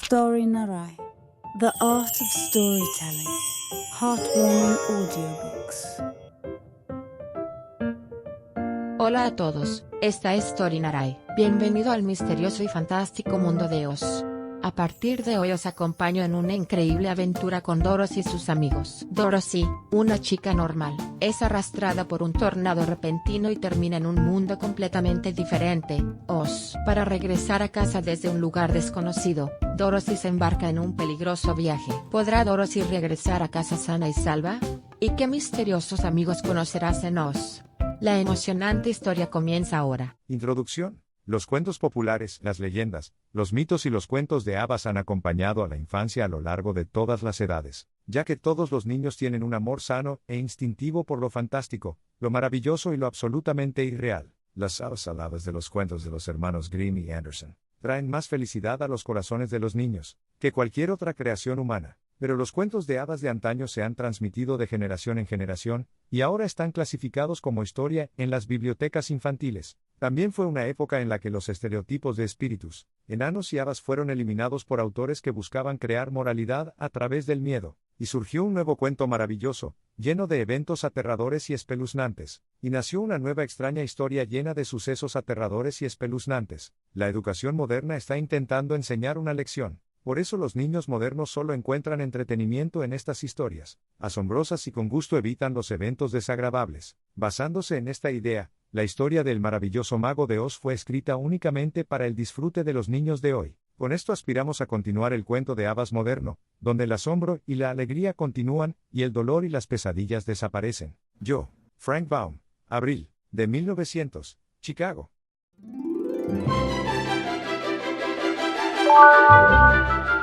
Story Narai, the art of storytelling, heartwarming audiobooks. Hola a todos, esta es Story Narai. Bienvenido al misterioso y fantástico mundo de Oz. A partir de hoy os acompaño en una increíble aventura con Dorothy y sus amigos. Dorothy, una chica normal, es arrastrada por un tornado repentino y termina en un mundo completamente diferente, Oz. Para regresar a casa desde un lugar desconocido, Dorothy se embarca en un peligroso viaje. ¿Podrá Dorothy regresar a casa sana y salva? ¿Y qué misteriosos amigos conocerás en Oz? La emocionante historia comienza ahora. Introducción. Los cuentos populares, las leyendas, los mitos y los cuentos de hadas han acompañado a la infancia a lo largo de todas las edades, ya que todos los niños tienen un amor sano e instintivo por lo fantástico, lo maravilloso y lo absolutamente irreal. Las hadas aladas de los cuentos de los hermanos Grimm y Anderson traen más felicidad a los corazones de los niños que cualquier otra creación humana. Pero los cuentos de hadas de antaño se han transmitido de generación en generación, y ahora están clasificados como historia en las bibliotecas infantiles. También fue una época en la que los estereotipos de espíritus, enanos y hadas fueron eliminados por autores que buscaban crear moralidad a través del miedo, y surgió un nuevo cuento maravilloso, lleno de eventos aterradores y espeluznantes, y nació una nueva extraña historia llena de sucesos aterradores y espeluznantes. La educación moderna está intentando enseñar una lección. Por eso los niños modernos solo encuentran entretenimiento en estas historias asombrosas y con gusto evitan los eventos desagradables. Basándose en esta idea, la historia del maravilloso mago de Oz fue escrita únicamente para el disfrute de los niños de hoy. Con esto aspiramos a continuar el cuento de hadas moderno, donde el asombro y la alegría continúan, y el dolor y las pesadillas desaparecen. Yo, Frank Baum, abril, de 1900, Chicago.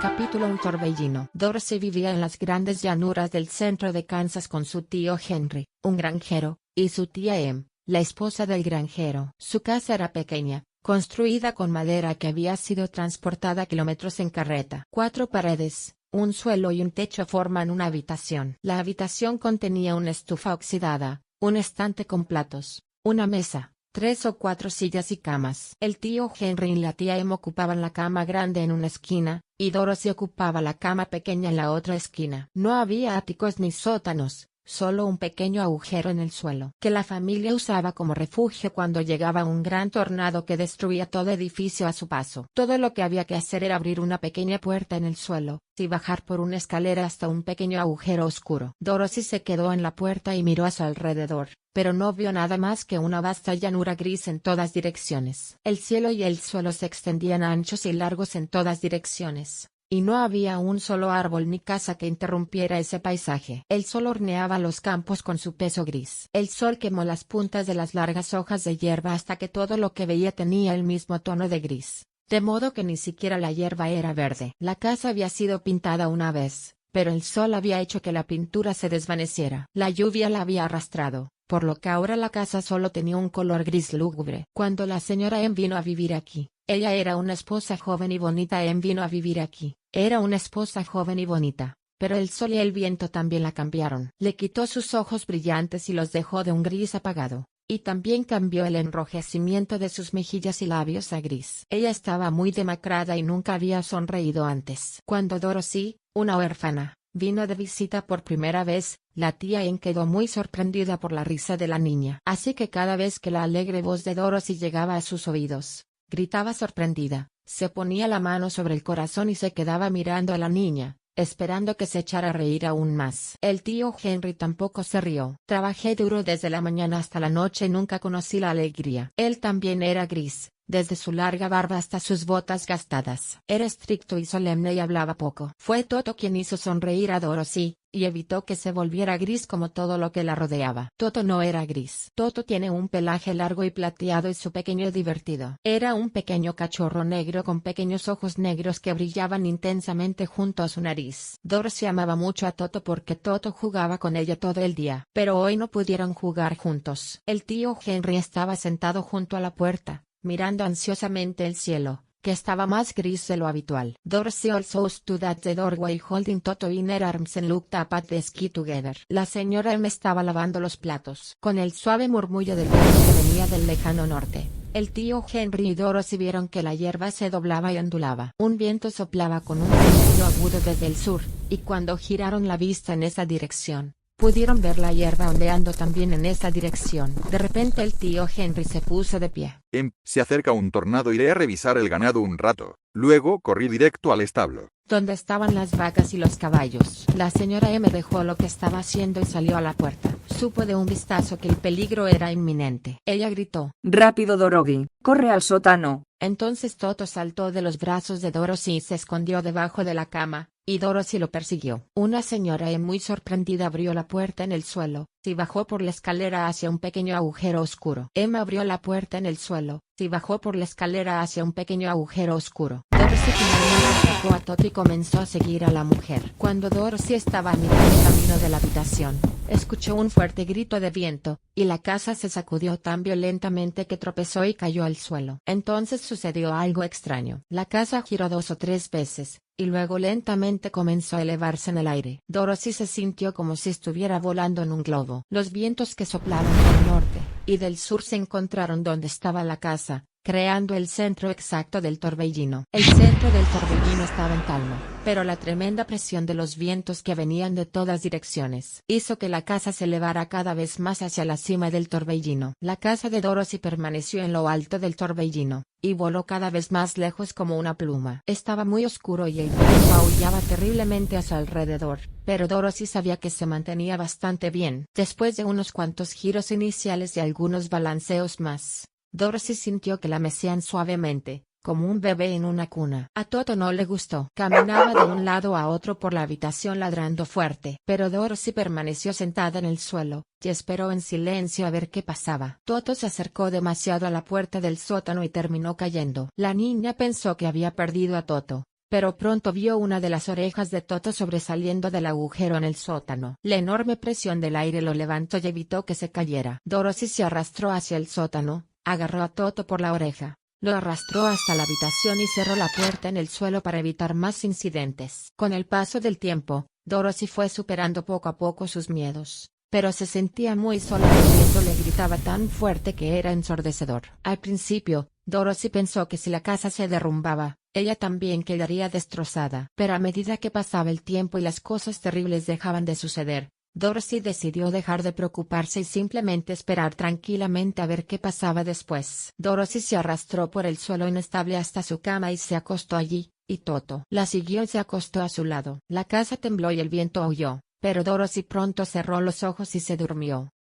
Capítulo Un torbellino. Dorothy vivía en las grandes llanuras del centro de Kansas con su tío Henry, un granjero, y su tía Em, la esposa del granjero. Su casa era pequeña, construida con madera que había sido transportada kilómetros en carreta. 4 paredes, un suelo y un techo forman una habitación. La habitación contenía una estufa oxidada, un estante con platos, una mesa, 3 o 4 sillas y camas. El tío Henry y la tía Em ocupaban la cama grande en una esquina, y Dorothy ocupaba la cama pequeña en la otra esquina. No había áticos ni sótanos, solo un pequeño agujero en el suelo, que la familia usaba como refugio cuando llegaba un gran tornado que destruía todo edificio a su paso. Todo lo que había que hacer era abrir una pequeña puerta en el suelo, y bajar por una escalera hasta un pequeño agujero oscuro. Dorothy se quedó en la puerta y miró a su alrededor, pero no vio nada más que una vasta llanura gris en todas direcciones. El cielo y el suelo se extendían anchos y largos en todas direcciones, y no había un solo árbol ni casa que interrumpiera ese paisaje. El sol horneaba los campos con su peso gris. El sol quemó las puntas de las largas hojas de hierba hasta que todo lo que veía tenía el mismo tono de gris, de modo que ni siquiera la hierba era verde. La casa había sido pintada una vez, pero el sol había hecho que la pintura se desvaneciera. La lluvia la había arrastrado, por lo que ahora la casa solo tenía un color gris lúgubre. Cuando la señora Em vino a vivir aquí, ella era una esposa joven y bonita. Em vino a vivir aquí, era una esposa joven y bonita, pero el sol y el viento también la cambiaron. Le quitó sus ojos brillantes y los dejó de un gris apagado, y también cambió el enrojecimiento de sus mejillas y labios a gris. Ella estaba muy demacrada y nunca había sonreído antes. Cuando Dorothy, una huérfana, vino de visita por primera vez, la tía Em quedó muy sorprendida por la risa de la niña. Así que cada vez que la alegre voz de Dorothy llegaba a sus oídos, gritaba sorprendida, se ponía la mano sobre el corazón y se quedaba mirando a la niña, esperando que se echara a reír aún más. El tío Henry tampoco se rió. Trabajé duro desde la mañana hasta la noche y nunca conocí la alegría. Él también era gris, desde su larga barba hasta sus botas gastadas. Era estricto y solemne y hablaba poco. Fue Toto quien hizo sonreír a Dorothy, y evitó que se volviera gris como todo lo que la rodeaba. Toto no era gris. Toto tiene un pelaje largo y plateado y su pequeño divertido. Era un pequeño cachorro negro con pequeños ojos negros que brillaban intensamente junto a su nariz. Dorothy amaba mucho a Toto porque Toto jugaba con ella todo el día. Pero hoy no pudieron jugar juntos. El tío Henry estaba sentado junto a la puerta, mirando ansiosamente el cielo, que estaba más gris de lo habitual. Dorothy also stood at the doorway holding Toto in her arms and looked up at the sky together. La señora Em estaba lavando los platos. Con el suave murmullo del viento que venía del lejano norte, El tío Henry y Dorothy vieron que la hierba se doblaba y ondulaba. Un viento soplaba con un sonido agudo desde el sur, y cuando giraron la vista en esa dirección, pudieron ver la hierba ondeando también en esa dirección. De repente el tío Henry se puso de pie. Se acerca un tornado, iré a revisar el ganado un rato. Luego corrí directo al establo, donde estaban las vacas y los caballos. La señora M dejó lo que estaba haciendo y salió a la puerta. Supo de un vistazo que el peligro era inminente. Ella gritó: «¡Rápido, Dorothy! ¡Corre al sótano!». Entonces Toto saltó de los brazos de Dorothy y se escondió debajo de la cama, y Dorothy lo persiguió. Una señora M muy sorprendida abrió la puerta en el suelo, y bajó por la escalera hacia un pequeño agujero oscuro. Emma abrió la puerta en el suelo, y bajó por la escalera hacia un pequeño agujero oscuro. Dorothy finalmente sacó a Toto y comenzó a seguir a la mujer. Cuando Dorothy estaba a mitad del camino de la habitación, escuchó un fuerte grito de viento, y la casa se sacudió tan violentamente que tropezó y cayó al suelo. Entonces sucedió algo extraño. La casa giró 2 o 3 veces, y luego lentamente comenzó a elevarse en el aire. Dorothy se sintió como si estuviera volando en un globo. Los vientos que soplaban del norte y del sur se encontraron donde estaba la casa, creando el centro exacto del torbellino. El centro del torbellino estaba en calma, pero la tremenda presión de los vientos que venían de todas direcciones hizo que la casa se elevara cada vez más hacia la cima del torbellino. La casa de Dorothy permaneció en lo alto del torbellino, y voló cada vez más lejos como una pluma. Estaba muy oscuro y el viento aullaba terriblemente a su alrededor, pero Dorothy sabía que se mantenía bastante bien. Después de unos cuantos giros iniciales y algunos balanceos más, Dorothy sintió que la mecían suavemente, como un bebé en una cuna. A Toto no le gustó. Caminaba de un lado a otro por la habitación ladrando fuerte, pero Dorothy permaneció sentada en el suelo, y esperó en silencio a ver qué pasaba. Toto se acercó demasiado a la puerta del sótano y terminó cayendo. La niña pensó que había perdido a Toto, pero pronto vio una de las orejas de Toto sobresaliendo del agujero en el sótano. La enorme presión del aire lo levantó y evitó que se cayera. Dorothy se arrastró hacia el sótano, agarró a Toto por la oreja, lo arrastró hasta la habitación y cerró la puerta en el suelo para evitar más incidentes. Con el paso del tiempo, Dorothy fue superando poco a poco sus miedos, pero se sentía muy sola y el viento le gritaba tan fuerte que era ensordecedor. Al principio, Dorothy pensó que si la casa se derrumbaba, ella también quedaría destrozada. Pero a medida que pasaba el tiempo y las cosas terribles dejaban de suceder, Dorothy decidió dejar de preocuparse y simplemente esperar tranquilamente a ver qué pasaba después. Dorothy se arrastró por el suelo inestable hasta su cama y se acostó allí, y Toto la siguió y se acostó a su lado. La casa tembló y el viento aulló, pero Dorothy pronto cerró los ojos y se durmió.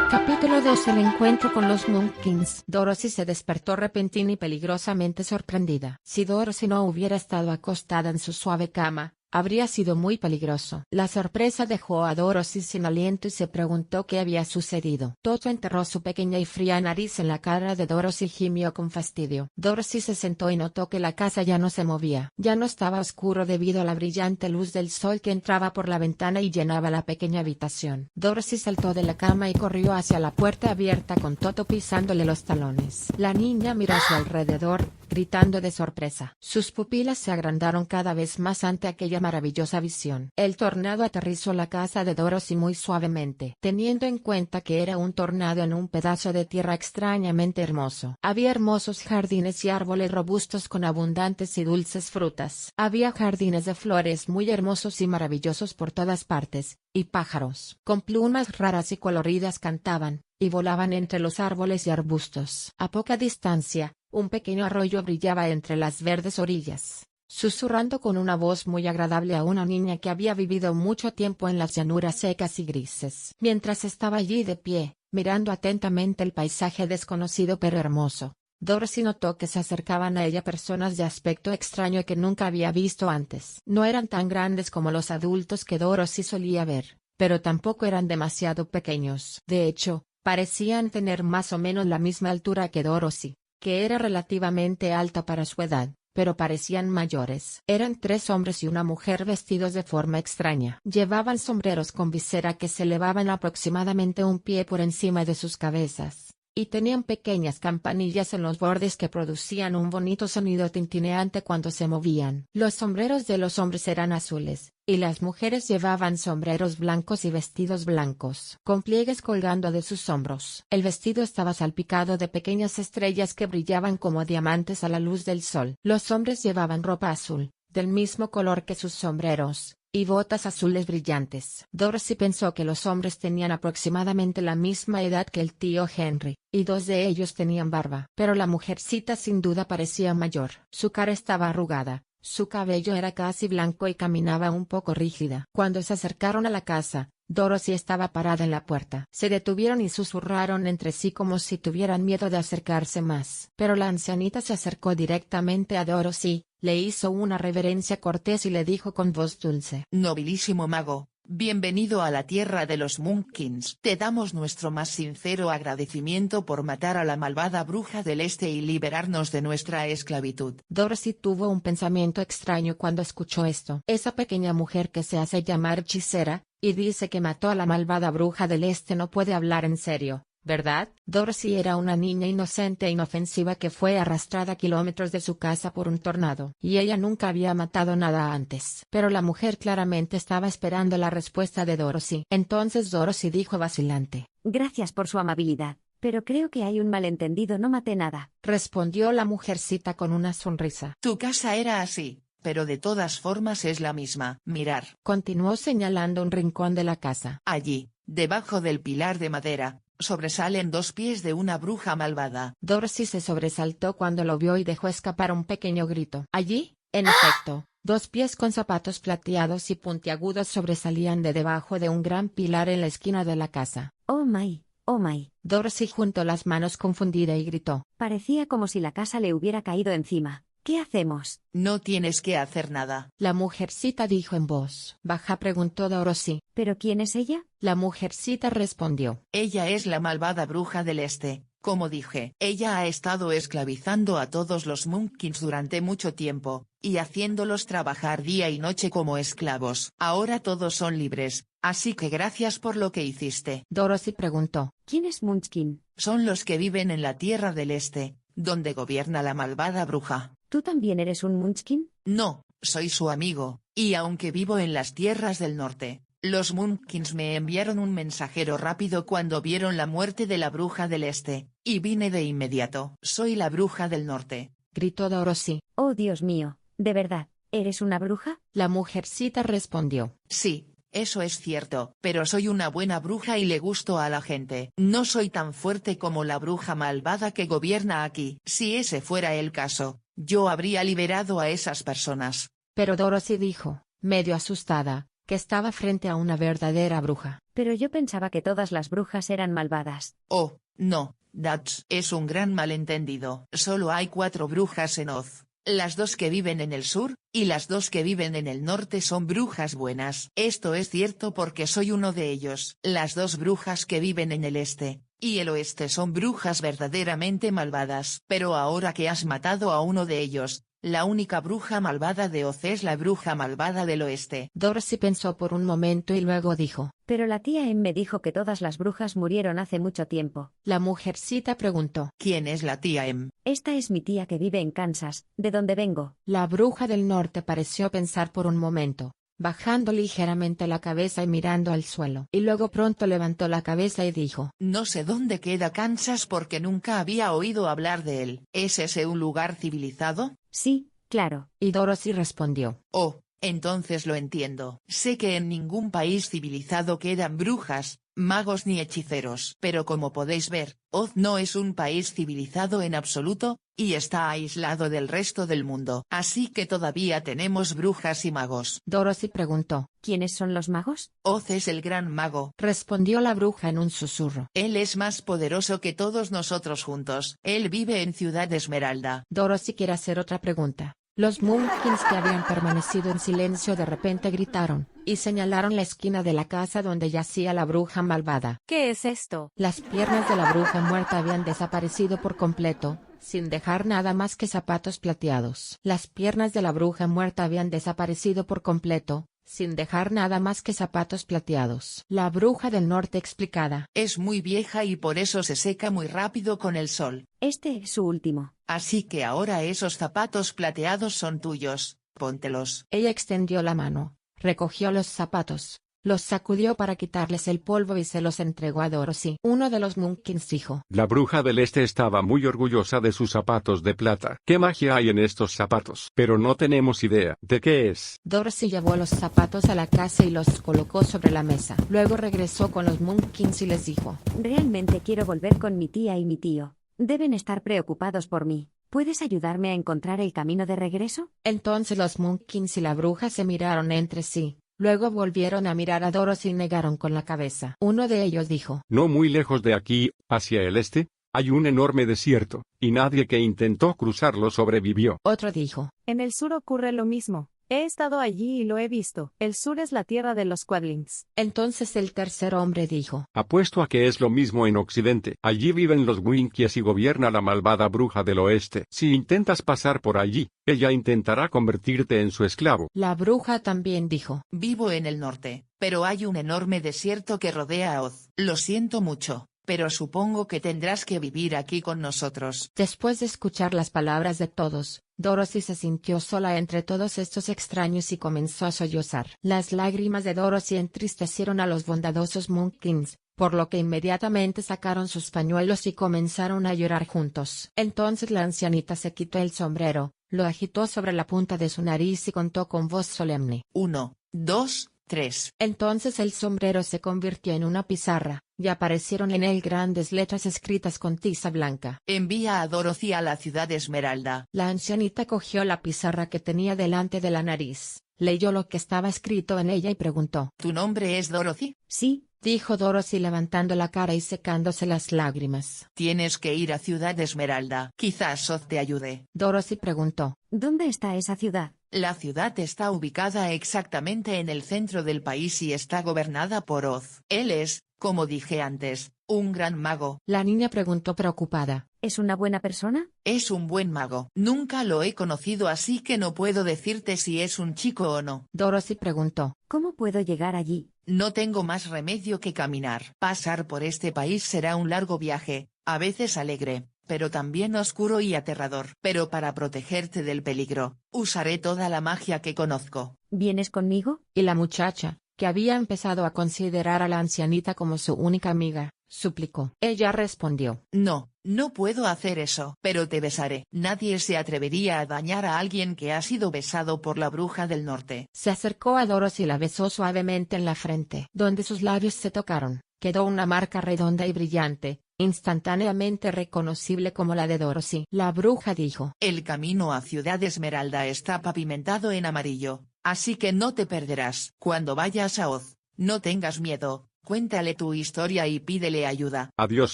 Capítulo 2: El encuentro con los Monkeys. Dorothy se despertó repentina y peligrosamente sorprendida. Si Dorothy no hubiera estado acostada en su suave cama, habría sido muy peligroso. La sorpresa dejó a Dorothy sin aliento y se preguntó qué había sucedido. Toto enterró su pequeña y fría nariz en la cara de Dorothy y gimió con fastidio. Dorothy se sentó y notó que la casa ya no se movía. Ya no estaba oscuro debido a la brillante luz del sol que entraba por la ventana y llenaba la pequeña habitación. Dorothy saltó de la cama y corrió hacia la puerta abierta con Toto pisándole los talones. La niña miró a su alrededor, gritando de sorpresa. Sus pupilas se agrandaron cada vez más ante aquella maravillosa visión. El tornado aterrizó la casa de Dorothy muy suavemente, teniendo en cuenta que era un tornado en un pedazo de tierra extrañamente hermoso. Había hermosos jardines y árboles robustos con abundantes y dulces frutas. Había jardines de flores muy hermosos y maravillosos por todas partes, y pájaros con plumas raras y coloridas cantaban y volaban entre los árboles y arbustos. A poca distancia, un pequeño arroyo brillaba entre las verdes orillas, susurrando con una voz muy agradable a una niña que había vivido mucho tiempo en las llanuras secas y grises. Mientras estaba allí de pie, mirando atentamente el paisaje desconocido pero hermoso, Dorothy notó que se acercaban a ella personas de aspecto extraño que nunca había visto antes. No eran tan grandes como los adultos que Dorothy solía ver, pero tampoco eran demasiado pequeños. De hecho, parecían tener más o menos la misma altura que Dorothy, que era relativamente alta para su edad, pero parecían mayores. Eran 3 hombres y una mujer vestidos de forma extraña. Llevaban sombreros con visera que se elevaban aproximadamente un pie por encima de sus cabezas, y tenían pequeñas campanillas en los bordes que producían un bonito sonido tintineante cuando se movían. Los sombreros de los hombres eran azules, y las mujeres llevaban sombreros blancos y vestidos blancos, con pliegues colgando de sus hombros. El vestido estaba salpicado de pequeñas estrellas que brillaban como diamantes a la luz del sol. Los hombres llevaban ropa azul, del mismo color que sus sombreros, y botas azules brillantes. Dorothy pensó que los hombres tenían aproximadamente la misma edad que el tío Henry, y 2 de ellos tenían barba. Pero la mujercita sin duda parecía mayor. Su cara estaba arrugada, su cabello era casi blanco y caminaba un poco rígida. Cuando se acercaron a la casa, Dorothy estaba parada en la puerta. Se detuvieron y susurraron entre sí como si tuvieran miedo de acercarse más. Pero la ancianita se acercó directamente a Dorothy, le hizo una reverencia cortés y le dijo con voz dulce: Nobilísimo mago, bienvenido a la tierra de los Munchkins. Te damos nuestro más sincero agradecimiento por matar a la malvada bruja del este y liberarnos de nuestra esclavitud. Dorothy tuvo un pensamiento extraño cuando escuchó esto. Esa pequeña mujer que se hace llamar hechicera, y dice que mató a la malvada bruja del este no puede hablar en serio, ¿verdad? Dorothy era una niña inocente e inofensiva que fue arrastrada kilómetros de su casa por un tornado, y ella nunca había matado nada antes. Pero la mujer claramente estaba esperando la respuesta de Dorothy. Entonces Dorothy dijo vacilante: Gracias por su amabilidad, pero creo que hay un malentendido, no maté nada. Respondió la mujercita con una sonrisa. Tu casa era así, pero de todas formas es la misma. Mirar. Continuó señalando un rincón de la casa. Allí, debajo del pilar de madera, sobresalen 2 pies de una bruja malvada. Dorothy se sobresaltó cuando lo vio y dejó escapar un pequeño grito. Allí, en efecto, 2 pies con zapatos plateados y puntiagudos sobresalían de debajo de un gran pilar en la esquina de la casa. Oh my, oh my. Dorothy juntó las manos confundida y gritó. Parecía como si la casa le hubiera caído encima. ¿Qué hacemos? No tienes que hacer nada. La mujercita dijo en voz baja. Preguntó Dorothy. ¿Pero quién es ella? La mujercita respondió. Ella es la malvada bruja del este. Como dije, ella ha estado esclavizando a todos los Munchkins durante mucho tiempo, y haciéndolos trabajar día y noche como esclavos. Ahora todos son libres, así que gracias por lo que hiciste. Dorothy preguntó. ¿Quién es Munchkin? Son los que viven en la tierra del este, donde gobierna la malvada bruja. ¿Tú también eres un Munchkin? No, soy su amigo, y aunque vivo en las tierras del norte, los Munchkins me enviaron un mensajero rápido cuando vieron la muerte de la bruja del este, y vine de inmediato. Soy la bruja del norte. Gritó Dorothy. Oh Dios mío, ¿de verdad, eres una bruja? La mujercita respondió. Sí. Eso es cierto, pero soy una buena bruja y le gusto a la gente. No soy tan fuerte como la bruja malvada que gobierna aquí. Si ese fuera el caso, yo habría liberado a esas personas. Pero Dorothy dijo, medio asustada, que estaba frente a una verdadera bruja. Pero yo pensaba que todas las brujas eran malvadas. Oh, no, that's es un gran malentendido. Solo hay 4 brujas en Oz. Las 2 que viven en el sur, y las 2 que viven en el norte son brujas buenas. Esto es cierto porque soy uno de ellos. Las 2 brujas que viven en el este, y el oeste son brujas verdaderamente malvadas. Pero ahora que has matado a uno de ellos, la única bruja malvada de Oz es la bruja malvada del oeste. Dorothy pensó por un momento y luego dijo. Pero la tía Em me dijo que todas las brujas murieron hace mucho tiempo. La mujercita preguntó. ¿Quién es la tía Em? Esta es mi tía que vive en Kansas, de donde vengo. La bruja del norte pareció pensar por un momento, bajando ligeramente la cabeza y mirando al suelo. Y luego pronto levantó la cabeza y dijo. No sé dónde queda Kansas porque nunca había oído hablar de él. ¿Es ese un lugar civilizado? Sí, claro. Y Dorothy respondió. Oh, entonces lo entiendo. Sé que en ningún país civilizado quedan brujas, magos ni hechiceros. Pero como podéis ver, Oz no es un país civilizado en absoluto, y está aislado del resto del mundo. Así que todavía tenemos brujas y magos. Dorothy preguntó. ¿Quiénes son los magos? Oz es el gran mago. Respondió la bruja en un susurro. Él es más poderoso que todos nosotros juntos. Él vive en Ciudad Esmeralda. Dorothy quiere hacer otra pregunta. Los Munchkins que habían permanecido en silencio de repente gritaron, y señalaron la esquina de la casa donde yacía la bruja malvada. ¿Qué es esto? Las piernas de la bruja muerta habían desaparecido por completo, sin dejar nada más que zapatos plateados. Las piernas de la bruja muerta habían desaparecido por completo, sin dejar nada más que zapatos plateados. La bruja del norte explicada. Es muy vieja y por eso se seca muy rápido con el sol. Este es su último. Así que ahora esos zapatos plateados son tuyos, póntelos. Ella extendió la mano, recogió los zapatos, los sacudió para quitarles el polvo y se los entregó a Dorothy. Uno de los Monkins dijo. La bruja del este estaba muy orgullosa de sus zapatos de plata. ¿Qué magia hay en estos zapatos? Pero no tenemos idea de qué es. Dorothy llevó los zapatos a la casa y los colocó sobre la mesa. Luego regresó con los Monkins y les dijo. Realmente quiero volver con mi tía y mi tío. Deben estar preocupados por mí. ¿Puedes ayudarme a encontrar el camino de regreso? Entonces los Monkins y la bruja se miraron entre sí. Luego volvieron a mirar a Dorothy y negaron con la cabeza. Uno de ellos dijo. No muy lejos de aquí, hacia el este, hay un enorme desierto, y nadie que intentó cruzarlo sobrevivió. Otro dijo. En el sur ocurre lo mismo. He estado allí y lo he visto. El sur es la tierra de los Quadlings. Entonces el tercer hombre dijo. Apuesto a que es lo mismo en Occidente. Allí viven los Winkies y gobierna la malvada bruja del oeste. Si intentas pasar por allí, ella intentará convertirte en su esclavo. La bruja también dijo. Vivo en el norte, pero hay un enorme desierto que rodea a Oz. Lo siento mucho, pero supongo que tendrás que vivir aquí con nosotros. Después de escuchar las palabras de todos, Dorothy se sintió sola entre todos estos extraños y comenzó a sollozar. Las lágrimas de Dorothy entristecieron a los bondadosos Monkins, por lo que inmediatamente sacaron sus pañuelos y comenzaron a llorar juntos. Entonces la ancianita se quitó el sombrero, lo agitó sobre la punta de su nariz y contó con voz solemne. 1, 2, 3. Entonces el sombrero se convirtió en una pizarra, y aparecieron en él grandes letras escritas con tiza blanca. Envía a Dorothy a la ciudad Esmeralda. La ancianita cogió la pizarra que tenía delante de la nariz, leyó lo que estaba escrito en ella y preguntó. ¿Tu nombre es Dorothy? Sí. Dijo Dorothy levantando la cara y secándose las lágrimas. Tienes que ir a Ciudad Esmeralda. Quizás Oz te ayude. Dorothy preguntó. ¿Dónde está esa ciudad? La ciudad está ubicada exactamente en el centro del país y está gobernada por Oz. Él es, como dije antes, un gran mago. La niña preguntó preocupada. ¿Es una buena persona? Es un buen mago. Nunca lo he conocido así que no puedo decirte si es un chico o no. Dorothy preguntó. ¿Cómo puedo llegar allí? No tengo más remedio que caminar. Pasar por este país será un largo viaje, a veces alegre, pero también oscuro y aterrador. Pero para protegerte del peligro, usaré toda la magia que conozco. ¿Vienes conmigo? Y la muchacha, que había empezado a considerar a la ancianita como su única amiga, suplicó. Ella respondió. No, no puedo hacer eso. Pero te besaré. Nadie se atrevería a dañar a alguien que ha sido besado por la bruja del norte. Se acercó a Dorothy y la besó suavemente en la frente. Donde sus labios se tocaron, quedó una marca redonda y brillante, instantáneamente reconocible como la de Dorothy. La bruja dijo. El camino a Ciudad Esmeralda está pavimentado en amarillo, así que no te perderás. Cuando vayas a Oz, no tengas miedo. Cuéntale tu historia y pídele ayuda. Adiós,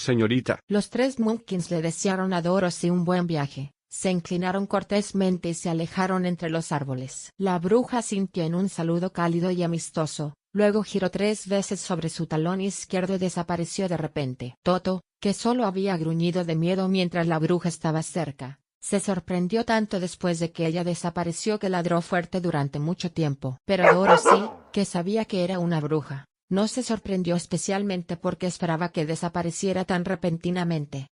señorita. Los tres Monkins le desearon a Dorothy un buen viaje, se inclinaron cortésmente y se alejaron entre los árboles. La bruja sintió en un saludo cálido y amistoso, luego giró 3 veces sobre su talón izquierdo y desapareció de repente. Toto, que solo había gruñido de miedo mientras la bruja estaba cerca, se sorprendió tanto después de que ella desapareció que ladró fuerte durante mucho tiempo. Pero Dorothy, que sabía que era una bruja, no se sorprendió especialmente porque esperaba que desapareciera tan repentinamente.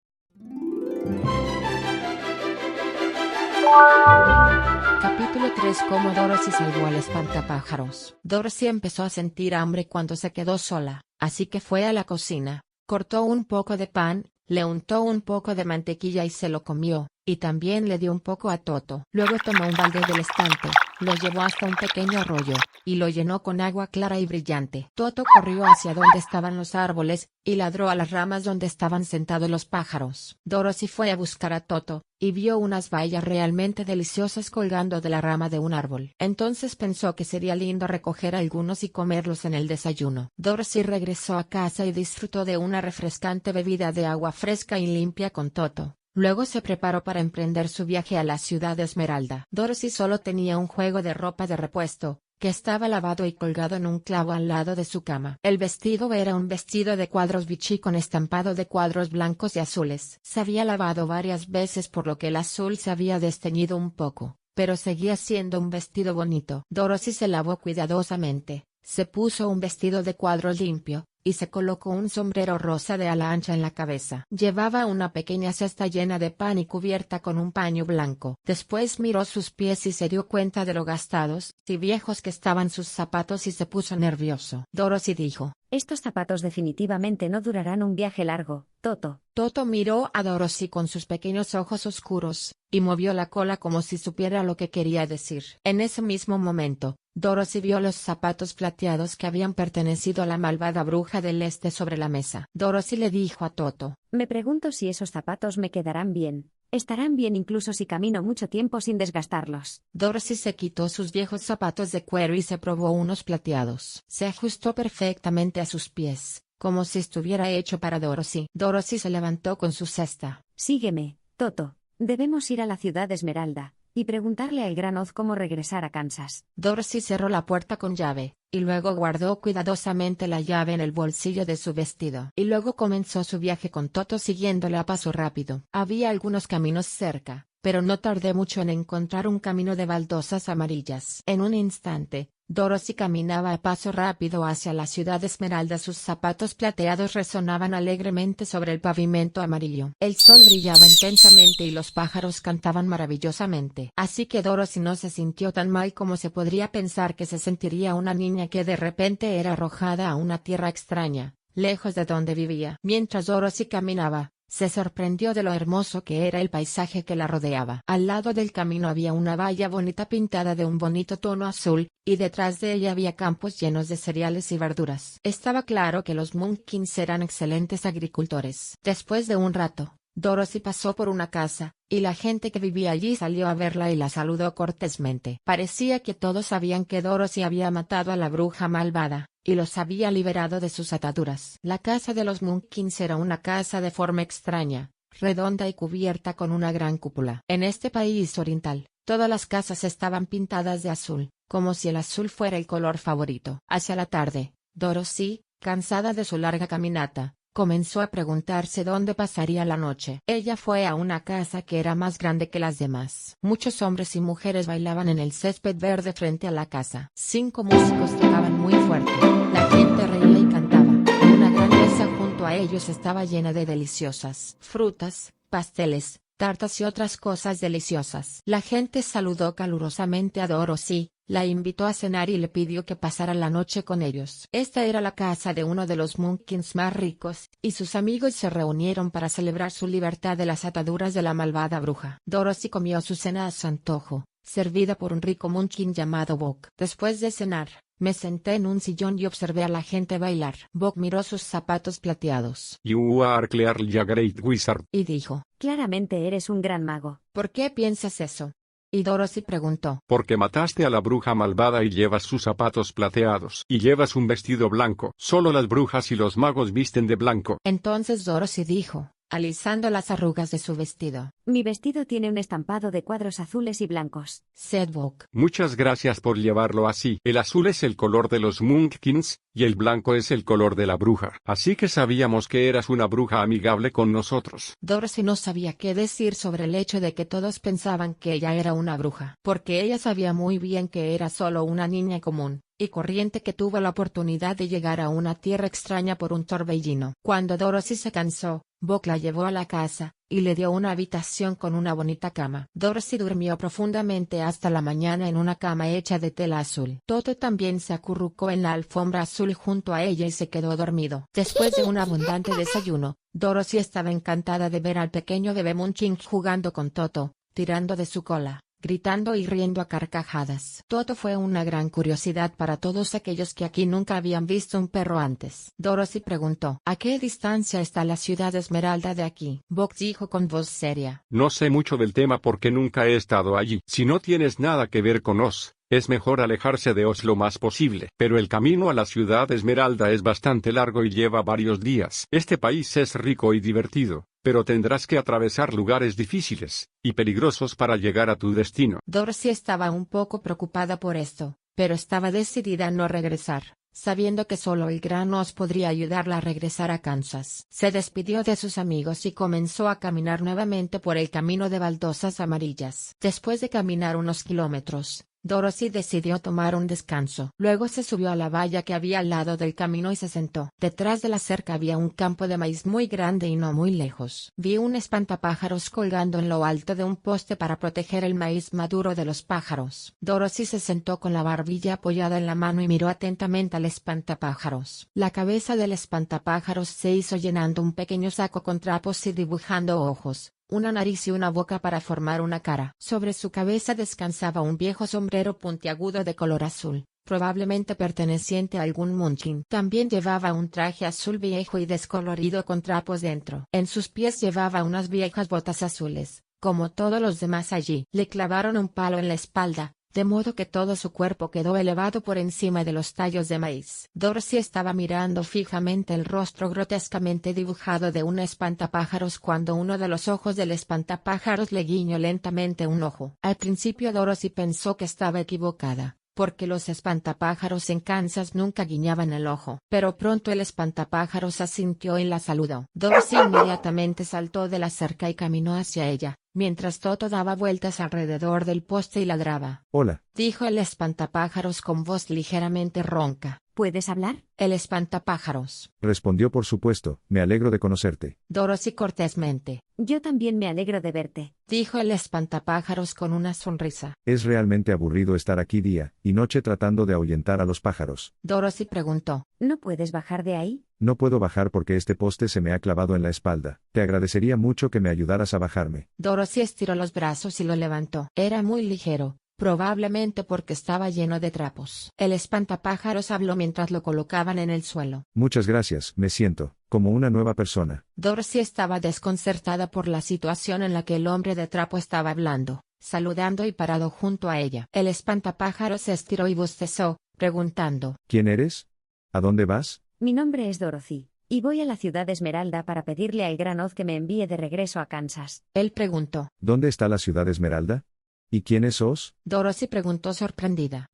Capítulo 3. Cómo Dorothy salvó al espantapájaros. Dorothy empezó a sentir hambre cuando se quedó sola, así que fue a la cocina, cortó un poco de pan, le untó un poco de mantequilla y se lo comió, y también le dio un poco a Toto. Luego tomó un balde del estante, lo llevó hasta un pequeño arroyo, y lo llenó con agua clara y brillante. Toto corrió hacia donde estaban los árboles, y ladró a las ramas donde estaban sentados los pájaros. Dorothy fue a buscar a Toto, y vio unas bayas realmente deliciosas colgando de la rama de un árbol. Entonces pensó que sería lindo recoger algunos y comerlos en el desayuno. Dorothy regresó a casa y disfrutó de una refrescante bebida de agua fresca y limpia con Toto. Luego se preparó para emprender su viaje a la ciudad de Esmeralda. Dorothy solo tenía un juego de ropa de repuesto, que estaba lavado y colgado en un clavo al lado de su cama. El vestido era un vestido de cuadros Vichy con estampado de cuadros blancos y azules. Se había lavado varias veces por lo que el azul se había desteñido un poco, pero seguía siendo un vestido bonito. Dorothy se lavó cuidadosamente, se puso un vestido de cuadro limpio, y se colocó un sombrero rosa de ala ancha en la cabeza. Llevaba una pequeña cesta llena de pan y cubierta con un paño blanco. Después miró sus pies y se dio cuenta de lo gastados y viejos que estaban sus zapatos y se puso nervioso. Dorothy dijo: Estos zapatos definitivamente no durarán un viaje largo, Toto. Toto miró a Dorothy con sus pequeños ojos oscuros, y movió la cola como si supiera lo que quería decir. En ese mismo momento, Dorothy vio los zapatos plateados que habían pertenecido a la malvada bruja del este sobre la mesa. Dorothy le dijo a Toto: Me pregunto si esos zapatos me quedarán bien. Estarán bien incluso si camino mucho tiempo sin desgastarlos. Dorothy se quitó sus viejos zapatos de cuero y se probó unos plateados. Se ajustó perfectamente a sus pies, como si estuviera hecho para Dorothy. Dorothy se levantó con su cesta. Sígueme, Toto. Debemos ir a la ciudad de Esmeralda y preguntarle al Gran Oz cómo regresar a Kansas. Dorothy cerró la puerta con llave, y luego guardó cuidadosamente la llave en el bolsillo de su vestido. Y luego comenzó su viaje con Toto siguiéndole a paso rápido. Había algunos caminos cerca, pero no tardé mucho en encontrar un camino de baldosas amarillas. En un instante, Dorothy caminaba a paso rápido hacia la ciudad de Esmeralda. Sus zapatos plateados resonaban alegremente sobre el pavimento amarillo. El sol brillaba intensamente y los pájaros cantaban maravillosamente. Así que Dorothy no se sintió tan mal como se podría pensar que se sentiría una niña que de repente era arrojada a una tierra extraña, lejos de donde vivía. Mientras Dorothy caminaba, se sorprendió de lo hermoso que era el paisaje que la rodeaba. Al lado del camino había una valla bonita pintada de un bonito tono azul, y detrás de ella había campos llenos de cereales y verduras. Estaba claro que los Munchkins eran excelentes agricultores. Después de un rato, Dorothy pasó por una casa, y la gente que vivía allí salió a verla y la saludó cortésmente. Parecía que todos sabían que Dorothy había matado a la bruja malvada, y los había liberado de sus ataduras. La casa de los Munchkins era una casa de forma extraña, redonda y cubierta con una gran cúpula. En este país oriental, todas las casas estaban pintadas de azul, como si el azul fuera el color favorito. Hacia la tarde, Dorothy, cansada de su larga caminata, comenzó a preguntarse dónde pasaría la noche. Ella fue a una casa que era más grande que las demás. Muchos hombres y mujeres bailaban en el césped verde frente a la casa. 5 músicos tocaban muy fuerte. La gente reía y cantaba. Una gran mesa junto a ellos estaba llena de deliciosas frutas, pasteles, tartas y otras cosas deliciosas. La gente saludó calurosamente a Dorothy, la invitó a cenar y le pidió que pasara la noche con ellos. Esta era la casa de uno de los Munchkins más ricos, y sus amigos se reunieron para celebrar su libertad de las ataduras de la malvada bruja. Dorothy comió su cena a su antojo, servida por un rico Munchkin llamado Buck. Después de cenar, me senté en un sillón y observé a la gente bailar. Buck miró sus zapatos plateados. You are clearly a great wizard. Y dijo: Claramente eres un gran mago. ¿Por qué piensas eso? Y Dorothy preguntó: Porque mataste a la bruja malvada y llevas sus zapatos plateados. Y llevas un vestido blanco. Solo las brujas y los magos visten de blanco. Entonces Dorothy dijo, alisando las arrugas de su vestido: Mi vestido tiene un estampado de cuadros azules y blancos. Said Buck. Muchas gracias por llevarlo así. El azul es el color de los Munchkins, y el blanco es el color de la bruja. Así que sabíamos que eras una bruja amigable con nosotros. Dorothy no sabía qué decir sobre el hecho de que todos pensaban que ella era una bruja, porque ella sabía muy bien que era solo una niña común y corriente que tuvo la oportunidad de llegar a una tierra extraña por un torbellino. Cuando Dorothy se cansó, Buck la llevó a la casa, y le dio una habitación con una bonita cama. Dorothy durmió profundamente hasta la mañana en una cama hecha de tela azul. Toto también se acurrucó en la alfombra azul junto a ella y se quedó dormido. Después de un abundante desayuno, Dorothy estaba encantada de ver al pequeño bebé Munchkin jugando con Toto, tirando de su cola, gritando y riendo a carcajadas. Toto fue una gran curiosidad para todos aquellos que aquí nunca habían visto un perro antes. Dorothy preguntó: ¿A qué distancia está la ciudad de Esmeralda de aquí? Buck dijo con voz seria: No sé mucho del tema porque nunca he estado allí. Si no tienes nada que ver con Oz, es mejor alejarse de Oz lo más posible. Pero el camino a la ciudad de Esmeralda es bastante largo y lleva varios días. Este país es rico y divertido, pero tendrás que atravesar lugares difíciles y peligrosos para llegar a tu destino. Dorothy estaba un poco preocupada por esto, pero estaba decidida a no regresar. sabiendo que solo el gran oz podría ayudarla a regresar a Kansas. Se despidió de sus amigos y comenzó a caminar nuevamente por el camino de baldosas amarillas. Después de caminar unos kilómetros, Dorothy decidió tomar un descanso. Luego se subió a la valla que había al lado del camino y se sentó. Detrás de la cerca había un campo de maíz muy grande y no muy lejos. Vi un espantapájaros colgando en lo alto de un poste para proteger el maíz maduro de los pájaros. Dorothy se sentó con la barbilla apoyada en la mano y miró atentamente al espantapájaros. La cabeza del espantapájaros se hizo llenando un pequeño saco con trapos y dibujando ojos, una nariz y una boca para formar una cara. Sobre su cabeza descansaba un viejo sombrero puntiagudo de color azul, probablemente perteneciente a algún munchkin. También llevaba un traje azul viejo y descolorido con trapos dentro. En sus pies llevaba unas viejas botas azules, como todos los demás allí. Le clavaron un palo en la espalda, de modo que todo su cuerpo quedó elevado por encima de los tallos de maíz. Dorothy estaba mirando fijamente el rostro grotescamente dibujado de un espantapájaros cuando uno de los ojos del espantapájaros le guiñó lentamente un ojo. Al principio Dorothy pensó que estaba equivocada, porque los espantapájaros en Kansas nunca guiñaban el ojo. Pero pronto el espantapájaros asintió y la saludó. Dorothy inmediatamente saltó de la cerca y caminó hacia ella, mientras Toto daba vueltas alrededor del poste y ladraba. Hola. Dijo el espantapájaros con voz ligeramente ronca. ¿Puedes hablar? El espantapájaros. Respondió por supuesto, me alegro de conocerte. Dorothy cortésmente. Yo también me alegro de verte. Dijo el espantapájaros con una sonrisa. Es realmente aburrido estar aquí día y noche tratando de ahuyentar a los pájaros. Dorothy preguntó. ¿No puedes bajar de ahí? No puedo bajar porque este poste se me ha clavado en la espalda. Te agradecería mucho que me ayudaras a bajarme. Dorothy estiró los brazos y lo levantó. Era muy ligero, probablemente porque estaba lleno de trapos. El espantapájaros habló mientras lo colocaban en el suelo. Muchas gracias, me siento como una nueva persona. Dorothy estaba desconcertada por la situación en la que el hombre de trapo estaba hablando, saludando y parado junto a ella. El espantapájaros se estiró y bostezó, preguntando. ¿Quién eres? ¿A dónde vas? Mi nombre es Dorothy, y voy a la ciudad de Esmeralda para pedirle al gran Oz que me envíe de regreso a Kansas. Él preguntó. ¿Dónde está la ciudad Esmeralda? ¿Y quién es Oz? Dorothy preguntó sorprendida.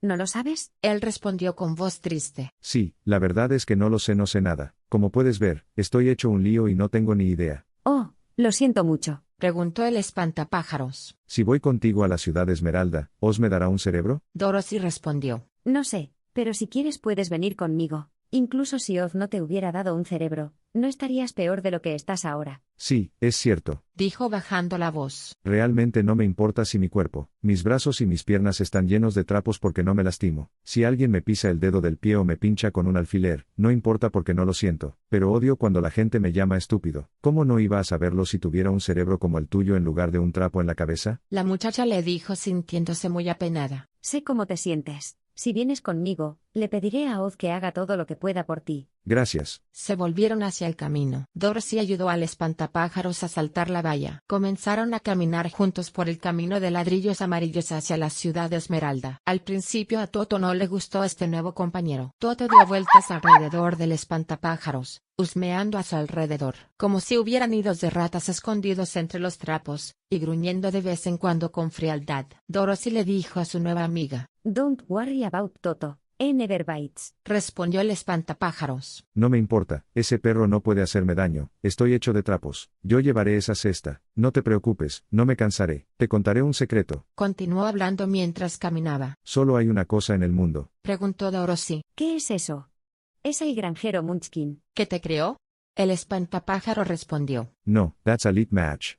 ¿No lo sabes? Él respondió con voz triste. Sí, la verdad es que no lo sé, no sé nada. Como puedes ver, estoy hecho un lío y no tengo ni idea. Oh, lo siento mucho. Preguntó el espantapájaros. Si voy contigo a la ciudad Esmeralda, ¿Oz me dará un cerebro? Dorothy respondió. No sé, pero si quieres puedes venir conmigo. Incluso si Oz no te hubiera dado un cerebro, no estarías peor de lo que estás ahora. Sí, es cierto. Dijo bajando la voz. Realmente no me importa si mi cuerpo, mis brazos y mis piernas están llenos de trapos porque no me lastimo. Si alguien me pisa el dedo del pie o me pincha con un alfiler, no importa porque no lo siento. Pero odio cuando la gente me llama estúpido. ¿Cómo no iba a saberlo si tuviera un cerebro como el tuyo en lugar de un trapo en la cabeza? La muchacha le dijo sintiéndose muy apenada. Sé cómo te sientes. Si vienes conmigo, le pediré a Oz que haga todo lo que pueda por ti. Gracias. Se volvieron hacia el camino. Dorothy ayudó al espantapájaros a saltar la valla. Comenzaron a caminar juntos por el camino de ladrillos amarillos hacia la ciudad de Esmeralda. Al principio a Toto no le gustó este nuevo compañero. Toto dio vueltas alrededor del espantapájaros, husmeando a su alrededor, como si hubiera nidos de ratas escondidos entre los trapos, y gruñendo de vez en cuando con frialdad. Dorothy le dijo a su nueva amiga. Don't worry about Toto. He never bites. Respondió el espantapájaros. No me importa, ese perro no puede hacerme daño, estoy hecho de trapos. Yo llevaré esa cesta, no te preocupes, no me cansaré. Te contaré un secreto. Continuó hablando mientras caminaba. Solo hay una cosa en el mundo. Preguntó Dorothy. ¿Qué es eso? Es el granjero Munchkin. ¿Qué te creó? El espantapájaro respondió. No, that's a lit match.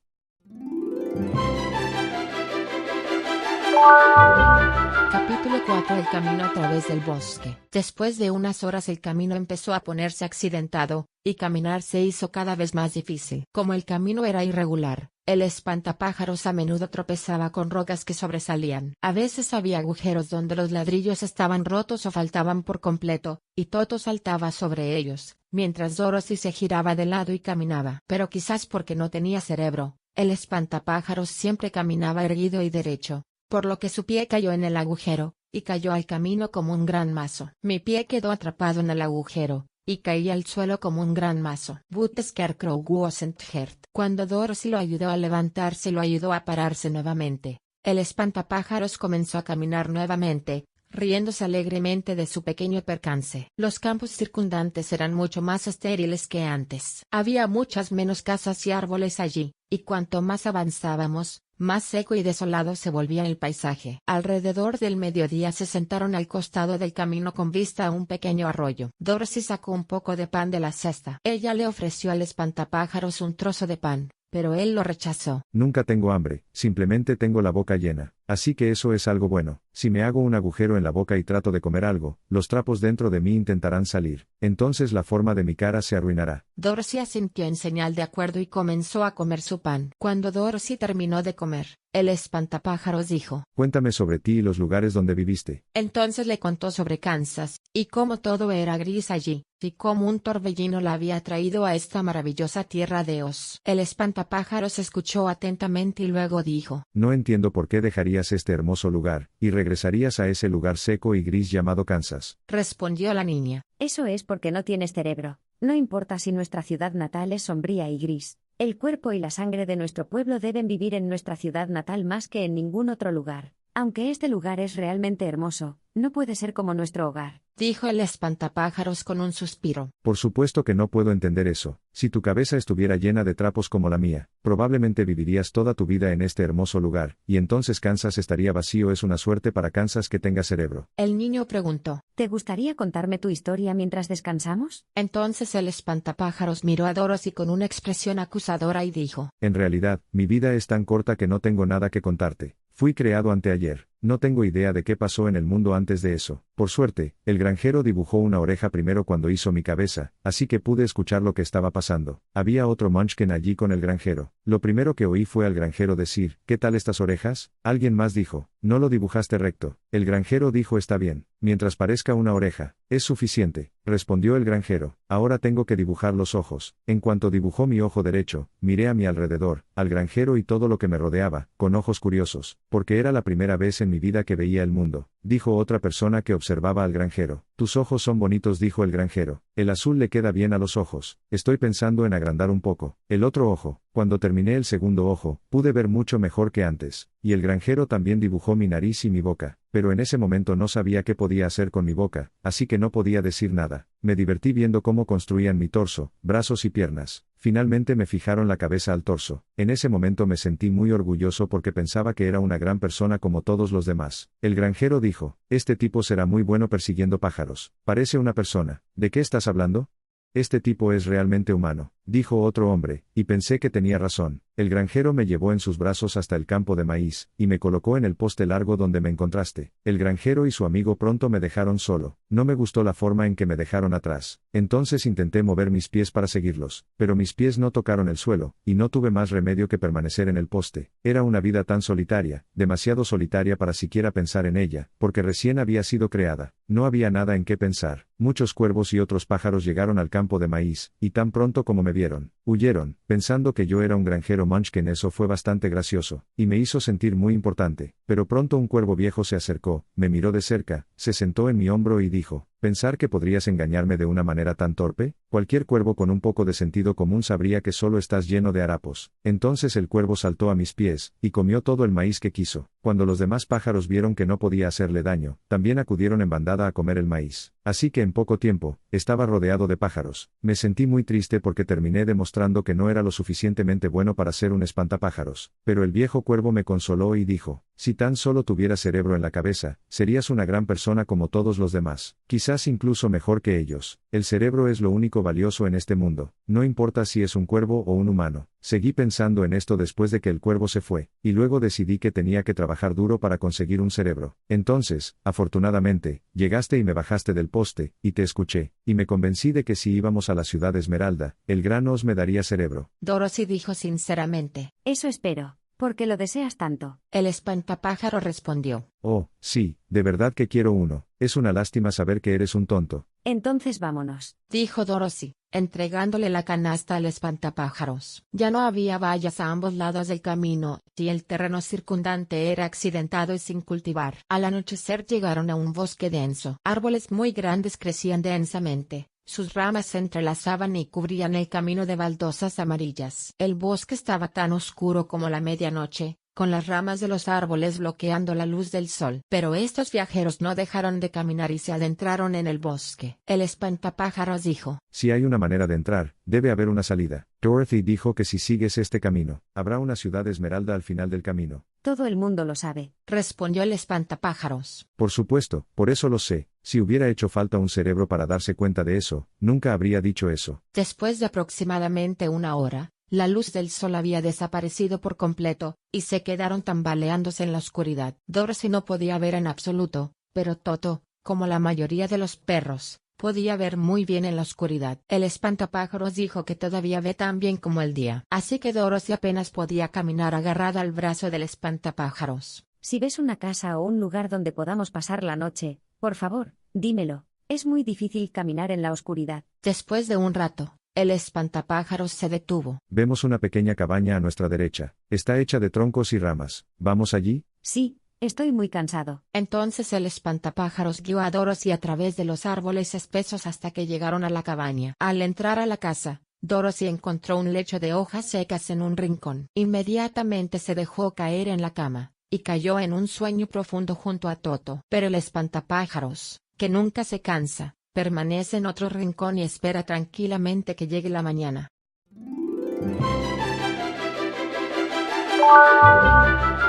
Capítulo 4. El camino a través del bosque. Después de unas horas el camino empezó a ponerse accidentado, y caminar se hizo cada vez más difícil. Como el camino era irregular, el espantapájaros a menudo tropezaba con rocas que sobresalían. A veces había agujeros donde los ladrillos estaban rotos o faltaban por completo, y Toto saltaba sobre ellos, mientras Dorothy se giraba de lado y caminaba. Pero quizás porque no tenía cerebro, el espantapájaros siempre caminaba erguido y derecho, por lo que su pie cayó en el agujero, y cayó al camino como un gran mazo. Mi pie quedó atrapado en el agujero, y caí al suelo como un gran mazo. But Scarecrow wasn't hurt. Cuando Dorothy lo ayudó a levantarse, lo ayudó a pararse nuevamente. El espantapájaros comenzó a caminar nuevamente, riéndose alegremente de su pequeño percance. Los campos circundantes eran mucho más estériles que antes. Había muchas menos casas y árboles allí, y cuanto más avanzábamos, más seco y desolado se volvía el paisaje. Alrededor del mediodía se sentaron al costado del camino con vista a un pequeño arroyo. Dorothy sacó un poco de pan de la cesta. Ella le ofreció al espantapájaros un trozo de pan, pero él lo rechazó. Nunca tengo hambre, simplemente tengo la boca llena. Así que eso es algo bueno. Si me hago un agujero en la boca y trato de comer algo, los trapos dentro de mí intentarán salir. Entonces la forma de mi cara se arruinará. Dorothy asintió en señal de acuerdo y comenzó a comer su pan. Cuando Dorothy terminó de comer, el espantapájaros dijo: Cuéntame sobre ti y los lugares donde viviste. Entonces le contó sobre Kansas, y cómo todo era gris allí, y cómo un torbellino la había traído a esta maravillosa tierra de Oz. El espantapájaros escuchó atentamente y luego dijo: No entiendo por qué dejarías este hermoso lugar, y regresarías a ese lugar seco y gris llamado Kansas. Respondió la niña. Eso es porque no tienes cerebro. No importa si nuestra ciudad natal es sombría y gris. El cuerpo y la sangre de nuestro pueblo deben vivir en nuestra ciudad natal más que en ningún otro lugar. Aunque este lugar es realmente hermoso, no puede ser como nuestro hogar, dijo el espantapájaros con un suspiro. Por supuesto que no puedo entender eso. Si tu cabeza estuviera llena de trapos como la mía, probablemente vivirías toda tu vida en este hermoso lugar, y entonces Kansas estaría vacío. Es una suerte para Kansas que tenga cerebro. El niño preguntó: ¿te gustaría contarme tu historia mientras descansamos? Entonces el espantapájaros miró a Dorothy con una expresión acusadora y dijo: En realidad, mi vida es tan corta que no tengo nada que contarte. Fui creado anteayer. No tengo idea de qué pasó en el mundo antes de eso. Por suerte, el granjero dibujó una oreja primero cuando hizo mi cabeza, así que pude escuchar lo que estaba pasando. Había otro Munchkin allí con el granjero. Lo primero que oí fue al granjero decir: ¿qué tal estas orejas? Alguien más dijo: no lo dibujaste recto. El granjero dijo: está bien, mientras parezca una oreja, es suficiente, respondió el granjero. Ahora tengo que dibujar los ojos. En cuanto dibujó mi ojo derecho, miré a mi alrededor, al granjero y todo lo que me rodeaba, con ojos curiosos, porque era la primera vez en mi vida que veía el mundo. Dijo otra persona que observaba al granjero: tus ojos son bonitos, dijo el granjero. El azul le queda bien a los ojos. Estoy pensando en agrandar un poco el otro ojo. Cuando terminé el segundo ojo, pude ver mucho mejor que antes. Y el granjero también dibujó mi nariz y mi boca, pero en ese momento no sabía qué podía hacer con mi boca, así que no podía decir nada. Me divertí viendo cómo construían mi torso, brazos y piernas. Finalmente me fijaron la cabeza al torso. En ese momento me sentí muy orgulloso porque pensaba que era una gran persona como todos los demás. El granjero dijo: este tipo será muy bueno persiguiendo pájaros. Parece una persona. ¿De qué estás hablando? Este tipo es realmente humano, dijo otro hombre, y pensé que tenía razón. El granjero me llevó en sus brazos hasta el campo de maíz, y me colocó en el poste largo donde me encontraste. El granjero y su amigo pronto me dejaron solo. No me gustó la forma en que me dejaron atrás. Entonces intenté mover mis pies para seguirlos, pero mis pies no tocaron el suelo, y no tuve más remedio que permanecer en el poste. Era una vida tan solitaria, demasiado solitaria para siquiera pensar en ella, porque recién había sido creada. No había nada en qué pensar. Muchos cuervos y otros pájaros llegaron al campo de maíz, y tan pronto como me vieron, huyeron, pensando que yo era un granjero Munchkin. Eso fue bastante gracioso, y me hizo sentir muy importante. Pero pronto un cuervo viejo se acercó, me miró de cerca, se sentó en mi hombro y dijo: ¿pensar que podrías engañarme de una manera tan torpe? Cualquier cuervo con un poco de sentido común sabría que solo estás lleno de harapos. Entonces el cuervo saltó a mis pies, y comió todo el maíz que quiso. Cuando los demás pájaros vieron que no podía hacerle daño, también acudieron en bandada a comer el maíz. Así que en poco tiempo, estaba rodeado de pájaros. Me sentí muy triste porque terminé demostrando que no era lo suficientemente bueno para ser un espantapájaros. Pero el viejo cuervo me consoló y dijo: si tan solo tuvieras cerebro en la cabeza, serías una gran persona como todos los demás. Quizás incluso mejor que ellos. El cerebro es lo único valioso en este mundo. No importa si es un cuervo o un humano. Seguí pensando en esto después de que el cuervo se fue, y luego decidí que tenía que trabajar duro para conseguir un cerebro. Entonces, afortunadamente, llegaste y me bajaste del poste, y te escuché, y me convencí de que si íbamos a la ciudad Esmeralda, el gran Oz me daría cerebro. Dorothy dijo sinceramente: eso espero, porque lo deseas tanto. El espantapájaro respondió: oh, sí, de verdad que quiero uno. Es una lástima saber que eres un tonto. Entonces vámonos, dijo Dorothy, entregándole la canasta al espantapájaros. Ya no había vallas a ambos lados del camino, y el terreno circundante era accidentado y sin cultivar. Al anochecer llegaron a un bosque denso. Árboles muy grandes crecían densamente. Sus ramas se entrelazaban y cubrían el camino de baldosas amarillas. El bosque estaba tan oscuro como la medianoche, con las ramas de los árboles bloqueando la luz del sol. Pero estos viajeros no dejaron de caminar y se adentraron en el bosque. El espantapájaros dijo: Si hay una manera de entrar, debe haber una salida. Dorothy dijo que si sigues este camino, habrá una ciudad esmeralda al final del camino. Todo el mundo lo sabe. Respondió el espantapájaros. Por supuesto, por eso lo sé. Si hubiera hecho falta un cerebro para darse cuenta de eso, nunca habría dicho eso. Después de aproximadamente una hora, la luz del sol había desaparecido por completo, y se quedaron tambaleándose en la oscuridad. Dorothy no podía ver en absoluto, pero Toto, como la mayoría de los perros, podía ver muy bien en la oscuridad. El espantapájaros dijo que todavía ve tan bien como el día. Así que Dorothy apenas podía caminar agarrada al brazo del espantapájaros. Si ves una casa o un lugar donde podamos pasar la noche, por favor, dímelo. Es muy difícil caminar en la oscuridad. Después de un rato, el espantapájaros se detuvo. Vemos una pequeña cabaña a nuestra derecha. Está hecha de troncos y ramas. ¿Vamos allí? Sí, estoy muy cansado. Entonces el espantapájaros guió a Dorothy a través de los árboles espesos hasta que llegaron a la cabaña. Al entrar a la casa, Dorothy encontró un lecho de hojas secas en un rincón. Inmediatamente se dejó caer en la cama, y cayó en un sueño profundo junto a Toto. Pero el espantapájaros, que nunca se cansa, permanece en otro rincón y espera tranquilamente que llegue la mañana.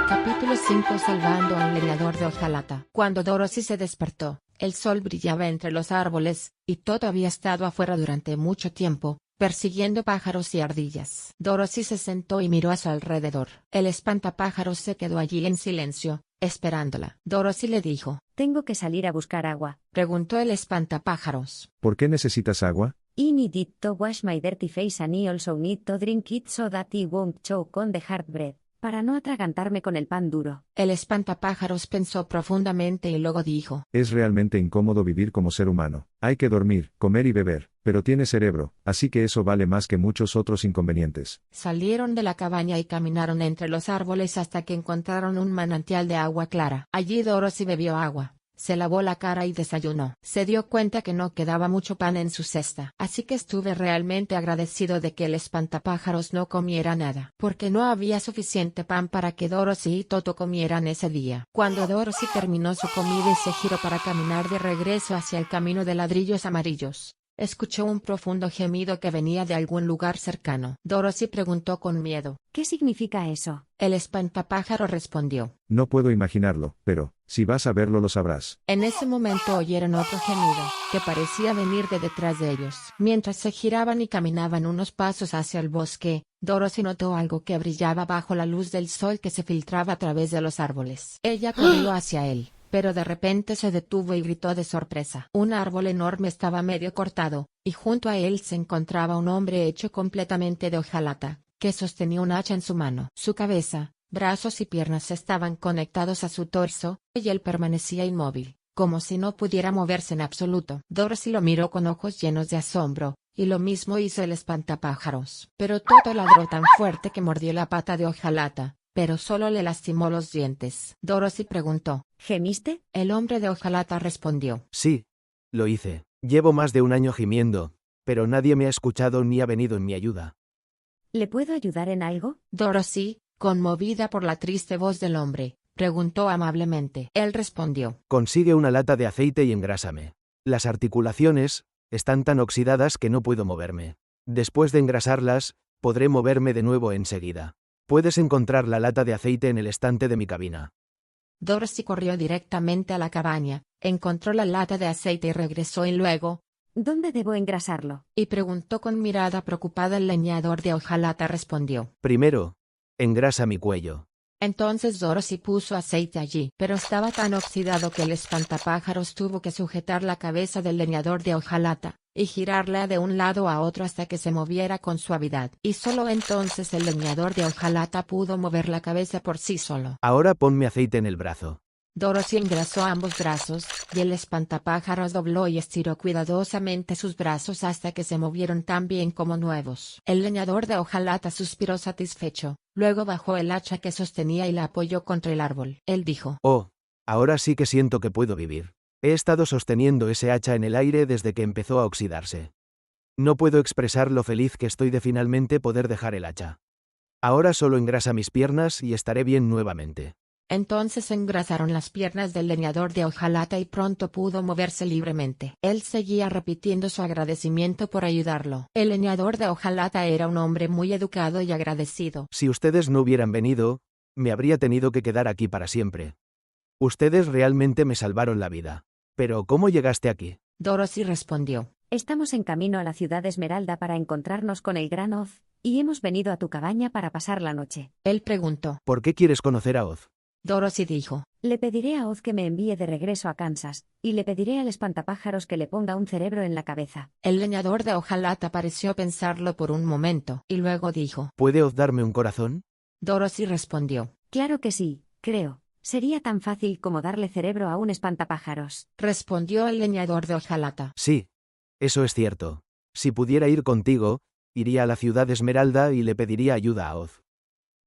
Capítulo 5. Salvando a un leñador de hojalata. Cuando Dorothy se despertó, el sol brillaba entre los árboles, y Toto había estado afuera durante mucho tiempo, persiguiendo pájaros y ardillas. Dorothy se sentó y miró a su alrededor. El espantapájaros se quedó allí en silencio, esperándola. Dorothy le dijo: Tengo que salir a buscar agua. Preguntó el espantapájaros. ¿Por qué necesitas agua? I need it to wash my dirty face and I also need to drink it so that I won't choke on the hard bread. Para no atragantarme con el pan duro. El espantapájaros pensó profundamente y luego dijo: Es realmente incómodo vivir como ser humano. Hay que dormir, comer y beber, pero tiene cerebro, así que eso vale más que muchos otros inconvenientes. Salieron de la cabaña y caminaron entre los árboles hasta que encontraron un manantial de agua clara. Allí Dorothy bebió agua, se lavó la cara y desayunó. Se dio cuenta que no quedaba mucho pan en su cesta. Así que estuve realmente agradecido de que el espantapájaros no comiera nada, porque no había suficiente pan para que Dorothy y Toto comieran ese día. Cuando Dorothy terminó su comida y se giró para caminar de regreso hacia el camino de ladrillos amarillos, escuchó un profundo gemido que venía de algún lugar cercano. Dorothy preguntó con miedo: ¿Qué significa eso? El espantapájaro respondió: No puedo imaginarlo, pero, si vas a verlo lo sabrás. En ese momento oyeron otro gemido, que parecía venir de detrás de ellos. Mientras se giraban y caminaban unos pasos hacia el bosque, Dorothy notó algo que brillaba bajo la luz del sol que se filtraba a través de los árboles. Ella corrió hacia él, pero de repente se detuvo y gritó de sorpresa. Un árbol enorme estaba medio cortado, y junto a él se encontraba un hombre hecho completamente de hojalata, que sostenía un hacha en su mano. Su cabeza, brazos y piernas estaban conectados a su torso, y él permanecía inmóvil, como si no pudiera moverse en absoluto. Dorothy lo miró con ojos llenos de asombro, y lo mismo hizo el espantapájaros. Pero Toto ladró tan fuerte que mordió la pata de hojalata, pero solo le lastimó los dientes. Dorothy preguntó: ¿Gemiste? El hombre de hojalata respondió: Sí, lo hice. Llevo más de un año gimiendo, pero nadie me ha escuchado ni ha venido en mi ayuda. ¿Le puedo ayudar en algo? Dorothy, conmovida por la triste voz del hombre, preguntó amablemente. Él respondió: Consigue una lata de aceite y engrásame. Las articulaciones están tan oxidadas que no puedo moverme. Después de engrasarlas, podré moverme de nuevo enseguida. Puedes encontrar la lata de aceite en el estante de mi cabina. Dorothy corrió directamente a la cabaña, encontró la lata de aceite y regresó y luego, ¿dónde debo engrasarlo? y preguntó con mirada preocupada. El leñador de hojalata respondió: Primero, engrasa mi cuello. Entonces Dorothy puso aceite allí, pero estaba tan oxidado que el espantapájaros tuvo que sujetar la cabeza del leñador de hojalata, y girarla de un lado a otro hasta que se moviera con suavidad. Y solo entonces el leñador de hojalata pudo mover la cabeza por sí solo. Ahora ponme aceite en el brazo. Dorothy engrasó ambos brazos, y el espantapájaros dobló y estiró cuidadosamente sus brazos hasta que se movieron tan bien como nuevos. El leñador de hojalata suspiró satisfecho, luego bajó el hacha que sostenía y la apoyó contra el árbol. Él dijo: Oh, ahora sí que siento que puedo vivir. He estado sosteniendo ese hacha en el aire desde que empezó a oxidarse. No puedo expresar lo feliz que estoy de finalmente poder dejar el hacha. Ahora solo engrasa mis piernas y estaré bien nuevamente. Entonces engrasaron las piernas del leñador de hojalata y pronto pudo moverse libremente. Él seguía repitiendo su agradecimiento por ayudarlo. El leñador de hojalata era un hombre muy educado y agradecido. Si ustedes no hubieran venido, me habría tenido que quedar aquí para siempre. Ustedes realmente me salvaron la vida. Pero ¿cómo llegaste aquí? Dorothy respondió. Estamos en camino a la ciudad Esmeralda para encontrarnos con el Gran Oz, y hemos venido a tu cabaña para pasar la noche. Él preguntó. ¿Por qué quieres conocer a Oz? Dorothy dijo. Le pediré a Oz que me envíe de regreso a Kansas, y le pediré al espantapájaros que le ponga un cerebro en la cabeza. El leñador de hojalata pareció pensarlo por un momento, y luego dijo. ¿Puede Oz darme un corazón? Dorothy respondió. Claro que sí, creo. Sería tan fácil como darle cerebro a un espantapájaros. Respondió el leñador de hojalata. Sí, eso es cierto. Si pudiera ir contigo, iría a la ciudad Esmeralda y le pediría ayuda a Oz.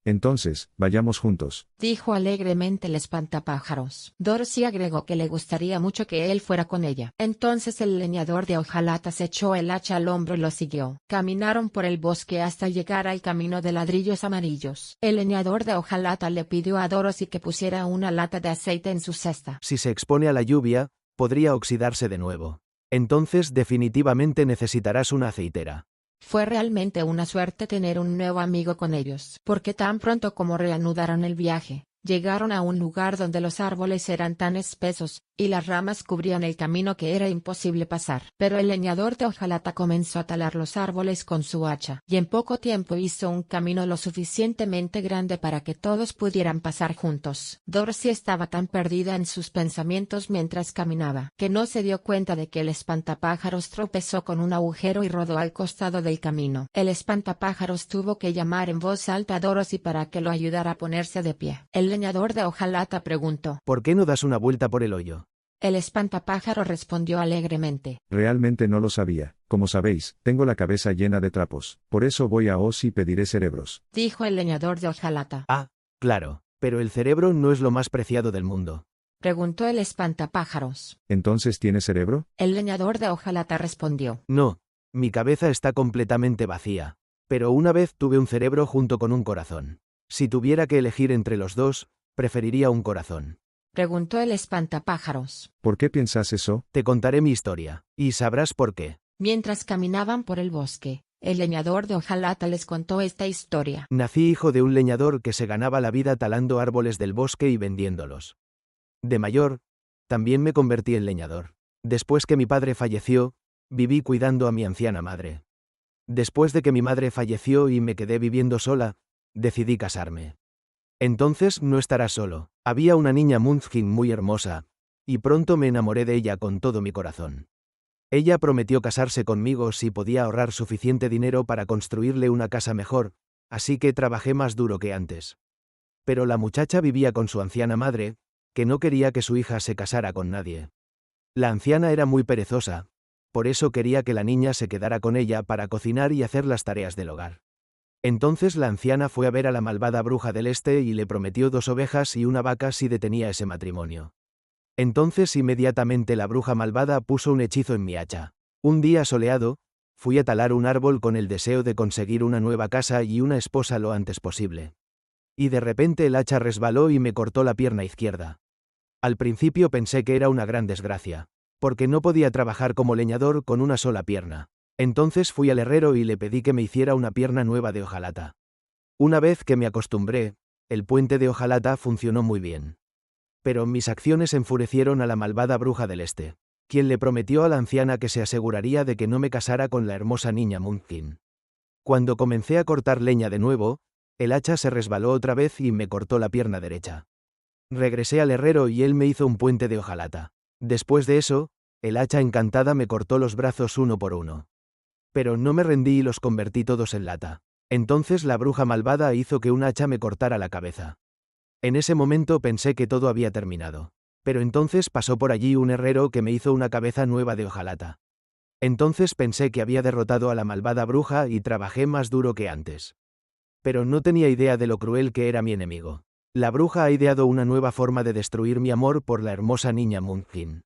Entonces, vayamos juntos. Dijo alegremente el espantapájaros. Dorothy agregó que le gustaría mucho que él fuera con ella. Entonces el leñador de hojalata se echó el hacha al hombro y lo siguió. Caminaron por el bosque hasta llegar al camino de ladrillos amarillos. El leñador de hojalata le pidió a Dorothy que pusiera una lata de aceite en su cesta. Si se expone a la lluvia, podría oxidarse de nuevo. Entonces definitivamente necesitarás una aceitera. Fue realmente una suerte tener un nuevo amigo con ellos, porque tan pronto como reanudaron el viaje, llegaron a un lugar donde los árboles eran tan espesos, y las ramas cubrían el camino que era imposible pasar. Pero el leñador de hojalata comenzó a talar los árboles con su hacha, y en poco tiempo hizo un camino lo suficientemente grande para que todos pudieran pasar juntos. Dorothy estaba tan perdida en sus pensamientos mientras caminaba, que no se dio cuenta de que el espantapájaros tropezó con un agujero y rodó al costado del camino. El espantapájaros tuvo que llamar en voz alta a Dorothy para que lo ayudara a ponerse de pie. El leñador de hojalata preguntó. ¿Por qué no das una vuelta por el hoyo? El espantapájaro respondió alegremente. Realmente no lo sabía. Como sabéis, tengo la cabeza llena de trapos. Por eso voy a Oz y pediré cerebros. Dijo el leñador de hojalata. Ah, claro. Pero el cerebro no es lo más preciado del mundo. Preguntó el espantapájaros. ¿Entonces tienes cerebro? El leñador de hojalata respondió. No. Mi cabeza está completamente vacía. Pero una vez tuve un cerebro junto con un corazón. Si tuviera que elegir entre los dos, preferiría un corazón. Preguntó el espantapájaros. ¿Por qué piensas eso? Te contaré mi historia, y sabrás por qué. Mientras caminaban por el bosque, el leñador de hojalata les contó esta historia. Nací hijo de un leñador que se ganaba la vida talando árboles del bosque y vendiéndolos. De mayor, también me convertí en leñador. Después que mi padre falleció, viví cuidando a mi anciana madre. Después de que mi madre falleció y me quedé viviendo sola, decidí casarme. Entonces no estarás solo. Había una niña Munchkin muy hermosa, y pronto me enamoré de ella con todo mi corazón. Ella prometió casarse conmigo si podía ahorrar suficiente dinero para construirle una casa mejor, así que trabajé más duro que antes. Pero la muchacha vivía con su anciana madre, que no quería que su hija se casara con nadie. La anciana era muy perezosa, por eso quería que la niña se quedara con ella para cocinar y hacer las tareas del hogar. Entonces la anciana fue a ver a la malvada bruja del este y le prometió 2 ovejas y una vaca si detenía ese matrimonio. Entonces inmediatamente la bruja malvada puso un hechizo en mi hacha. Un día soleado, fui a talar un árbol con el deseo de conseguir una nueva casa y una esposa lo antes posible. Y de repente el hacha resbaló y me cortó la pierna izquierda. Al principio pensé que era una gran desgracia, porque no podía trabajar como leñador con una sola pierna. Entonces fui al herrero y le pedí que me hiciera una pierna nueva de hojalata. Una vez que me acostumbré, el puente de hojalata funcionó muy bien. Pero mis acciones enfurecieron a la malvada bruja del este, quien le prometió a la anciana que se aseguraría de que no me casara con la hermosa niña Munchkin. Cuando comencé a cortar leña de nuevo, el hacha se resbaló otra vez y me cortó la pierna derecha. Regresé al herrero y él me hizo un puente de hojalata. Después de eso, el hacha encantada me cortó los brazos uno por uno. Pero no me rendí y los convertí todos en lata. Entonces la bruja malvada hizo que un hacha me cortara la cabeza. En ese momento pensé que todo había terminado. Pero entonces pasó por allí un herrero que me hizo una cabeza nueva de hojalata. Entonces pensé que había derrotado a la malvada bruja y trabajé más duro que antes. Pero no tenía idea de lo cruel que era mi enemigo. La bruja ha ideado una nueva forma de destruir mi amor por la hermosa niña Munchkin.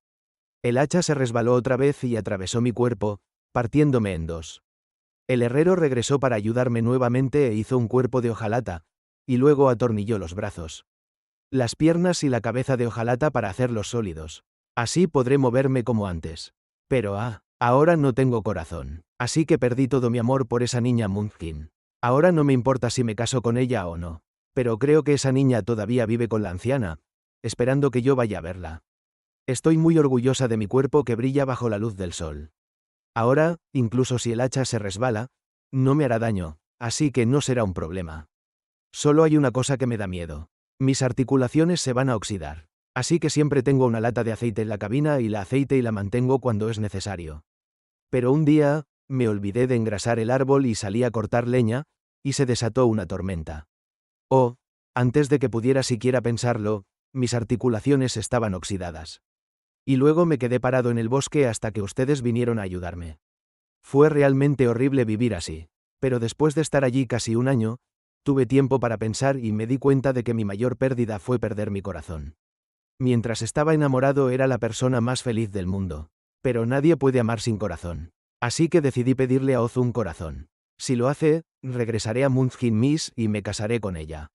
El hacha se resbaló otra vez y atravesó mi cuerpo, partiéndome en 2. El herrero regresó para ayudarme nuevamente e hizo un cuerpo de hojalata, y luego atornilló los brazos, las piernas y la cabeza de hojalata para hacerlos sólidos. Así podré moverme como antes. Pero ahora no tengo corazón. Así que perdí todo mi amor por esa niña Munchkin. Ahora no me importa si me caso con ella o no. Pero creo que esa niña todavía vive con la anciana, esperando que yo vaya a verla. Estoy muy orgullosa de mi cuerpo que brilla bajo la luz del sol. Ahora, incluso si el hacha se resbala, no me hará daño, así que no será un problema. Solo hay una cosa que me da miedo. Mis articulaciones se van a oxidar. Así que siempre tengo una lata de aceite en la cabina y la aceite y la mantengo cuando es necesario. Pero un día, me olvidé de engrasar el árbol y salí a cortar leña, y se desató una tormenta. Antes de que pudiera siquiera pensarlo, mis articulaciones estaban oxidadas. Y luego me quedé parado en el bosque hasta que ustedes vinieron a ayudarme. Fue realmente horrible vivir así. Pero después de estar allí casi un año, tuve tiempo para pensar y me di cuenta de que mi mayor pérdida fue perder mi corazón. Mientras estaba enamorado era la persona más feliz del mundo. Pero nadie puede amar sin corazón. Así que decidí pedirle a Oz un corazón. Si lo hace, regresaré a Munchkin Miss y me casaré con ella.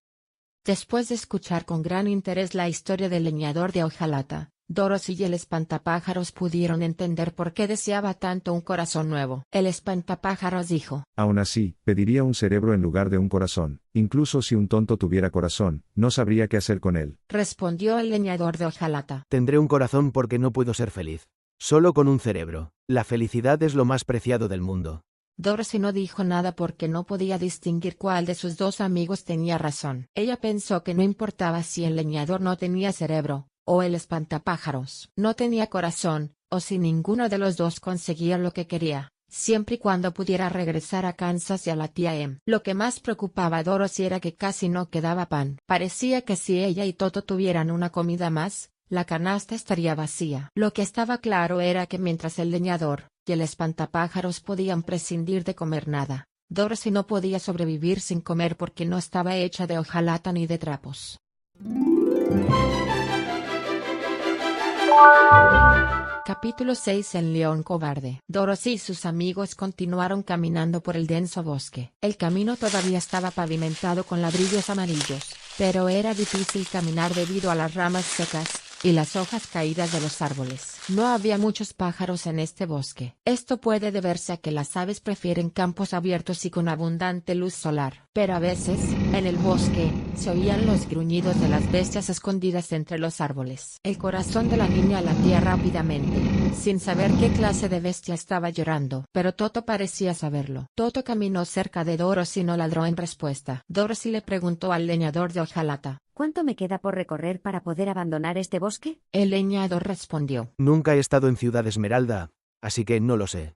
Después de escuchar con gran interés la historia del leñador de hojalata, Dorothy y el espantapájaros pudieron entender por qué deseaba tanto un corazón nuevo. El espantapájaros dijo: Aún así, pediría un cerebro en lugar de un corazón. Incluso si un tonto tuviera corazón, no sabría qué hacer con él. Respondió el leñador de hojalata. Tendré un corazón porque no puedo ser feliz. Solo con un cerebro. La felicidad es lo más preciado del mundo. Dorothy no dijo nada porque no podía distinguir cuál de sus dos amigos tenía razón. Ella pensó que no importaba si el leñador no tenía cerebro, o el espantapájaros no tenía corazón, o si ninguno de los dos conseguía lo que quería, siempre y cuando pudiera regresar a Kansas y a la tía Em. Lo que más preocupaba a Dorothy era que casi no quedaba pan. Parecía que si ella y Toto tuvieran una comida más, la canasta estaría vacía. Lo que estaba claro era que mientras el leñador y el espantapájaros podían prescindir de comer nada, Dorothy no podía sobrevivir sin comer porque no estaba hecha de hojalata ni de trapos. Capítulo 6. El león cobarde. Dorothy y sus amigos continuaron caminando por el denso bosque. El camino todavía estaba pavimentado con ladrillos amarillos, pero era difícil caminar debido a las ramas secas y las hojas caídas de los árboles. No había muchos pájaros en este bosque. Esto puede deberse a que las aves prefieren campos abiertos y con abundante luz solar. Pero a veces, en el bosque, se oían los gruñidos de las bestias escondidas entre los árboles. El corazón de la niña latía rápidamente, sin saber qué clase de bestia estaba llorando. Pero Toto parecía saberlo. Toto caminó cerca de Dorothy y no ladró en respuesta. Dorothy le preguntó al leñador de hojalata: ¿Cuánto me queda por recorrer para poder abandonar este bosque? El leñador respondió: Nunca he estado en Ciudad Esmeralda, así que no lo sé.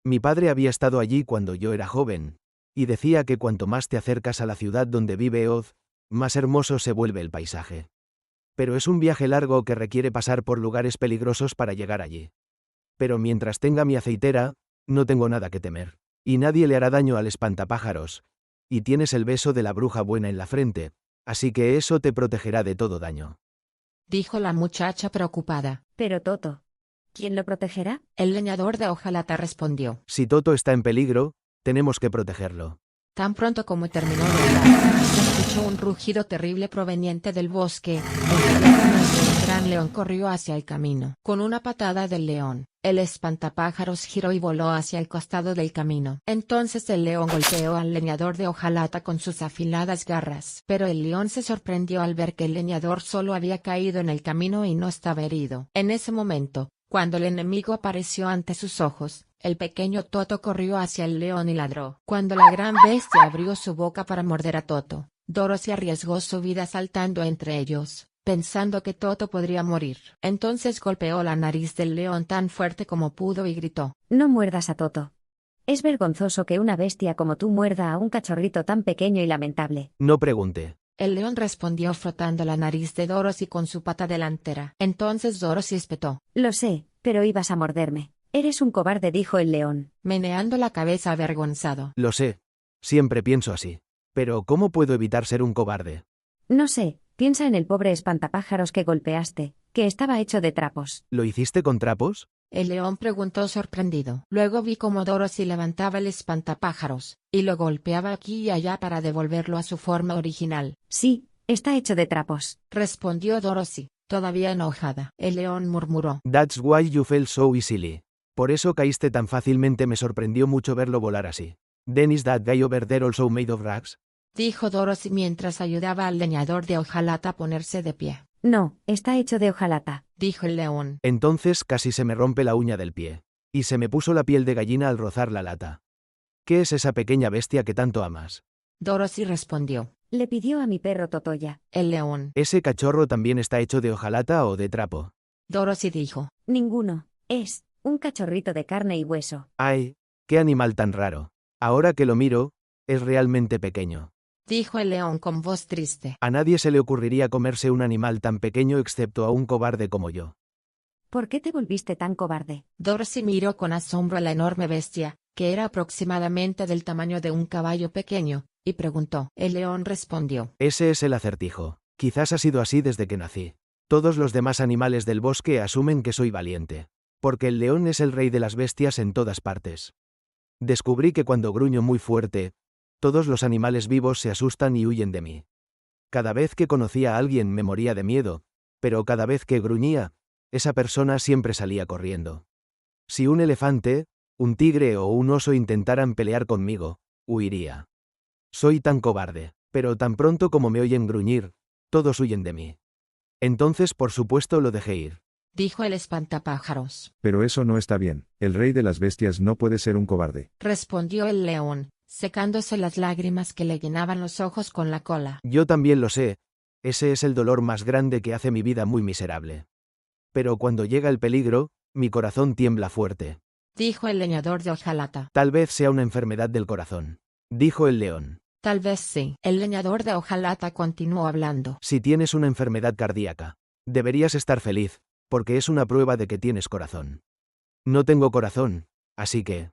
Mi padre había estado allí cuando yo era joven, y decía que cuanto más te acercas a la ciudad donde vive Oz, más hermoso se vuelve el paisaje. Pero es un viaje largo que requiere pasar por lugares peligrosos para llegar allí. Pero mientras tenga mi aceitera, no tengo nada que temer. Y nadie le hará daño al espantapájaros. Y tienes el beso de la bruja buena en la frente, así que eso te protegerá de todo daño. Dijo la muchacha preocupada. Pero Toto, ¿quién lo protegerá? El leñador de hojalata respondió: Si Toto está en peligro, tenemos que protegerlo. Tan pronto como terminó de hablar, se escuchó un rugido terrible proveniente del bosque. El gran león corrió hacia el camino. Con una patada del león, el espantapájaros giró y voló hacia el costado del camino. Entonces el león golpeó al leñador de hojalata con sus afiladas garras. Pero el león se sorprendió al ver que el leñador solo había caído en el camino y no estaba herido. En ese momento, cuando el enemigo apareció ante sus ojos, el pequeño Toto corrió hacia el león y ladró. Cuando la gran bestia abrió su boca para morder a Toto, Dorothy arriesgó su vida saltando entre ellos, pensando que Toto podría morir. Entonces golpeó la nariz del león tan fuerte como pudo y gritó: No muerdas a Toto. Es vergonzoso que una bestia como tú muerda a un cachorrito tan pequeño y lamentable. No pregunte. El león respondió frotando la nariz de Dorothy con su pata delantera. Entonces Dorothy espetó: Lo sé, pero ibas a morderme. Eres un cobarde, dijo el león, meneando la cabeza avergonzado. Lo sé. Siempre pienso así. Pero ¿cómo puedo evitar ser un cobarde? No sé, piensa en el pobre espantapájaros que golpeaste, que estaba hecho de trapos. ¿Lo hiciste con trapos? El león preguntó sorprendido. Luego vi cómo Dorothy levantaba el espantapájaros, y lo golpeaba aquí y allá para devolverlo a su forma original. Sí, está hecho de trapos. Respondió Dorothy, todavía enojada. El león murmuró. That's why you fell so easily. Por eso caíste tan fácilmente. Me sorprendió mucho verlo volar así. Then is that guy over there also made of rags? Dijo Dorothy mientras ayudaba al leñador de hojalata a ponerse de pie. No, está hecho de hojalata. Dijo el león. Entonces casi se me rompe la uña del pie. Y se me puso la piel de gallina al rozar la lata. ¿Qué es esa pequeña bestia que tanto amas? Dorothy respondió. Le pidió a mi perro Totoya. El león. ¿Ese cachorro también está hecho de hojalata o de trapo? Dorothy dijo. Ninguno. Es un cachorrito de carne y hueso. ¡Ay! ¡Qué animal tan raro! Ahora que lo miro, es realmente pequeño. Dijo el león con voz triste. A nadie se le ocurriría comerse un animal tan pequeño excepto a un cobarde como yo. ¿Por qué te volviste tan cobarde? Dorothy miró con asombro a la enorme bestia, que era aproximadamente del tamaño de un caballo pequeño, y preguntó. El león respondió. Ese es el acertijo. Quizás ha sido así desde que nací. Todos los demás animales del bosque asumen que soy valiente. Porque el león es el rey de las bestias en todas partes. Descubrí que cuando gruño muy fuerte, todos los animales vivos se asustan y huyen de mí. Cada vez que conocía a alguien me moría de miedo, pero cada vez que gruñía, esa persona siempre salía corriendo. Si un elefante, un tigre o un oso intentaran pelear conmigo, huiría. Soy tan cobarde, pero tan pronto como me oyen gruñir, todos huyen de mí. Entonces por supuesto lo dejé ir. Dijo el espantapájaros. Pero eso no está bien. El rey de las bestias no puede ser un cobarde. Respondió el león, secándose las lágrimas que le llenaban los ojos con la cola. Yo también lo sé. Ese es el dolor más grande que hace mi vida muy miserable. Pero cuando llega el peligro, mi corazón tiembla fuerte. Dijo el leñador de hojalata. Tal vez sea una enfermedad del corazón. Dijo el león. Tal vez sí. El leñador de hojalata continuó hablando. Si tienes una enfermedad cardíaca, deberías estar feliz, porque es una prueba de que tienes corazón. No tengo corazón, así que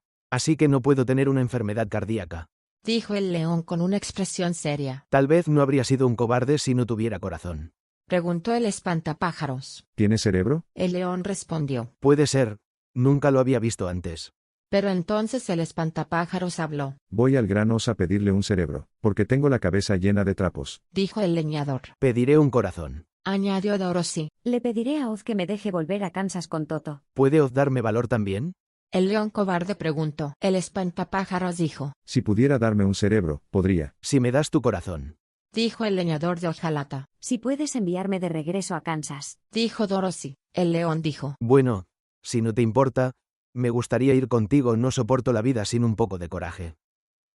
no puedo tener una enfermedad cardíaca. Dijo el león con una expresión seria. Tal vez no habría sido un cobarde si no tuviera corazón. Preguntó el espantapájaros. ¿Tienes cerebro? El león respondió. Puede ser, nunca lo había visto antes. Pero entonces el espantapájaros habló. Voy al gran oso a pedirle un cerebro, porque tengo la cabeza llena de trapos. Dijo el leñador. Pediré un corazón. Añadió Dorothy. Le pediré a Oz que me deje volver a Kansas con Toto. ¿Puede Oz darme valor también? El león cobarde preguntó. El espantapájaros dijo. Si pudiera darme un cerebro, podría. Si me das tu corazón. Dijo el leñador de hojalata. Si puedes enviarme de regreso a Kansas. Dijo Dorothy. El león dijo. Bueno, si no te importa, me gustaría ir contigo. No soporto la vida sin un poco de coraje.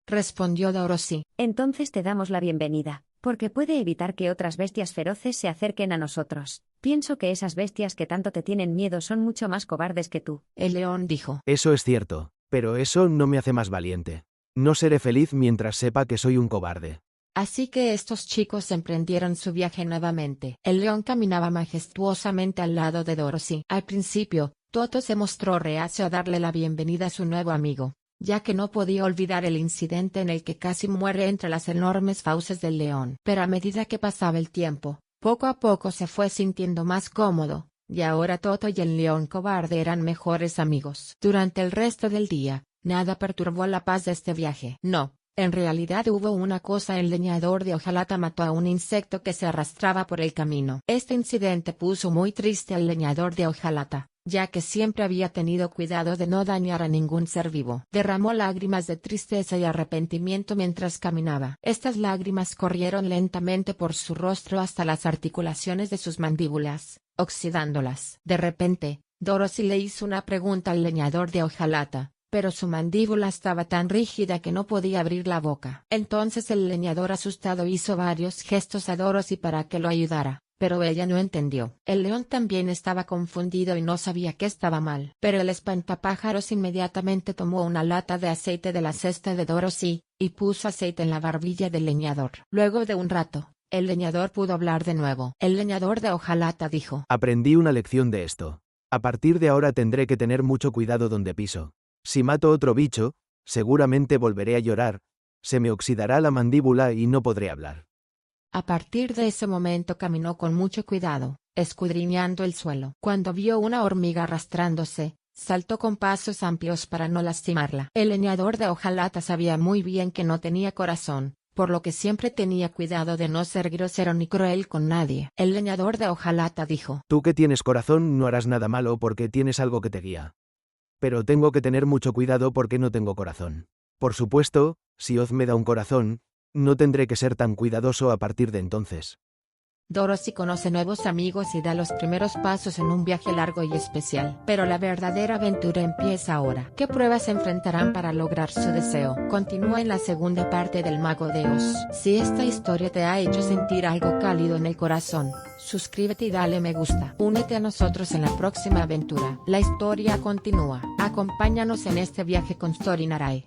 Respondió Dorothy. Entonces te damos la bienvenida, porque puede evitar que otras bestias feroces se acerquen a nosotros. Pienso que esas bestias que tanto te tienen miedo son mucho más cobardes que tú. El león dijo. Eso es cierto, pero eso no me hace más valiente. No seré feliz mientras sepa que soy un cobarde. Así que estos chicos emprendieron su viaje nuevamente. El león caminaba majestuosamente al lado de Dorothy. Al principio, Toto se mostró reacio a darle la bienvenida a su nuevo amigo, ya que no podía olvidar el incidente en el que casi muere entre las enormes fauces del león. Pero a medida que pasaba el tiempo, poco a poco se fue sintiendo más cómodo, y ahora Toto y el león cobarde eran mejores amigos. Durante el resto del día, nada perturbó la paz de este viaje. No, en realidad hubo una cosa: el leñador de hojalata mató a un insecto que se arrastraba por el camino. Este incidente puso muy triste al leñador de hojalata, ya que siempre había tenido cuidado de no dañar a ningún ser vivo. Derramó lágrimas de tristeza y arrepentimiento mientras caminaba. Estas lágrimas corrieron lentamente por su rostro hasta las articulaciones de sus mandíbulas, oxidándolas. De repente, Dorothy le hizo una pregunta al leñador de hojalata, pero su mandíbula estaba tan rígida que no podía abrir la boca. Entonces el leñador asustado hizo varios gestos a Dorothy para que lo ayudara, pero ella no entendió. El león también estaba confundido y no sabía qué estaba mal. Pero el espantapájaros inmediatamente tomó una lata de aceite de la cesta de Dorothy, y puso aceite en la barbilla del leñador. Luego de un rato, el leñador pudo hablar de nuevo. El leñador de hojalata dijo. Aprendí una lección de esto. A partir de ahora tendré que tener mucho cuidado donde piso. Si mato otro bicho, seguramente volveré a llorar, se me oxidará la mandíbula y no podré hablar. A partir de ese momento caminó con mucho cuidado, escudriñando el suelo. Cuando vio una hormiga arrastrándose, Saltó con pasos amplios para no lastimarla. El leñador de hojalata sabía muy bien que no tenía corazón, por lo que siempre tenía cuidado de no ser grosero ni cruel con nadie. El leñador de hojalata dijo: Tú que tienes corazón no harás nada malo porque tienes algo que te guía. Pero tengo que tener mucho cuidado porque no tengo corazón. Por supuesto, si Oz me da un corazón, no tendré que ser tan cuidadoso a partir de entonces. Dorothy conoce nuevos amigos y da los primeros pasos en un viaje largo y especial. Pero la verdadera aventura empieza ahora. ¿Qué pruebas se enfrentarán para lograr su deseo? Continúa en la segunda parte del Mago de Oz. Si esta historia te ha hecho sentir algo cálido en el corazón, suscríbete y dale me gusta. Únete a nosotros en la próxima aventura. La historia continúa. Acompáñanos en este viaje con Story Narai.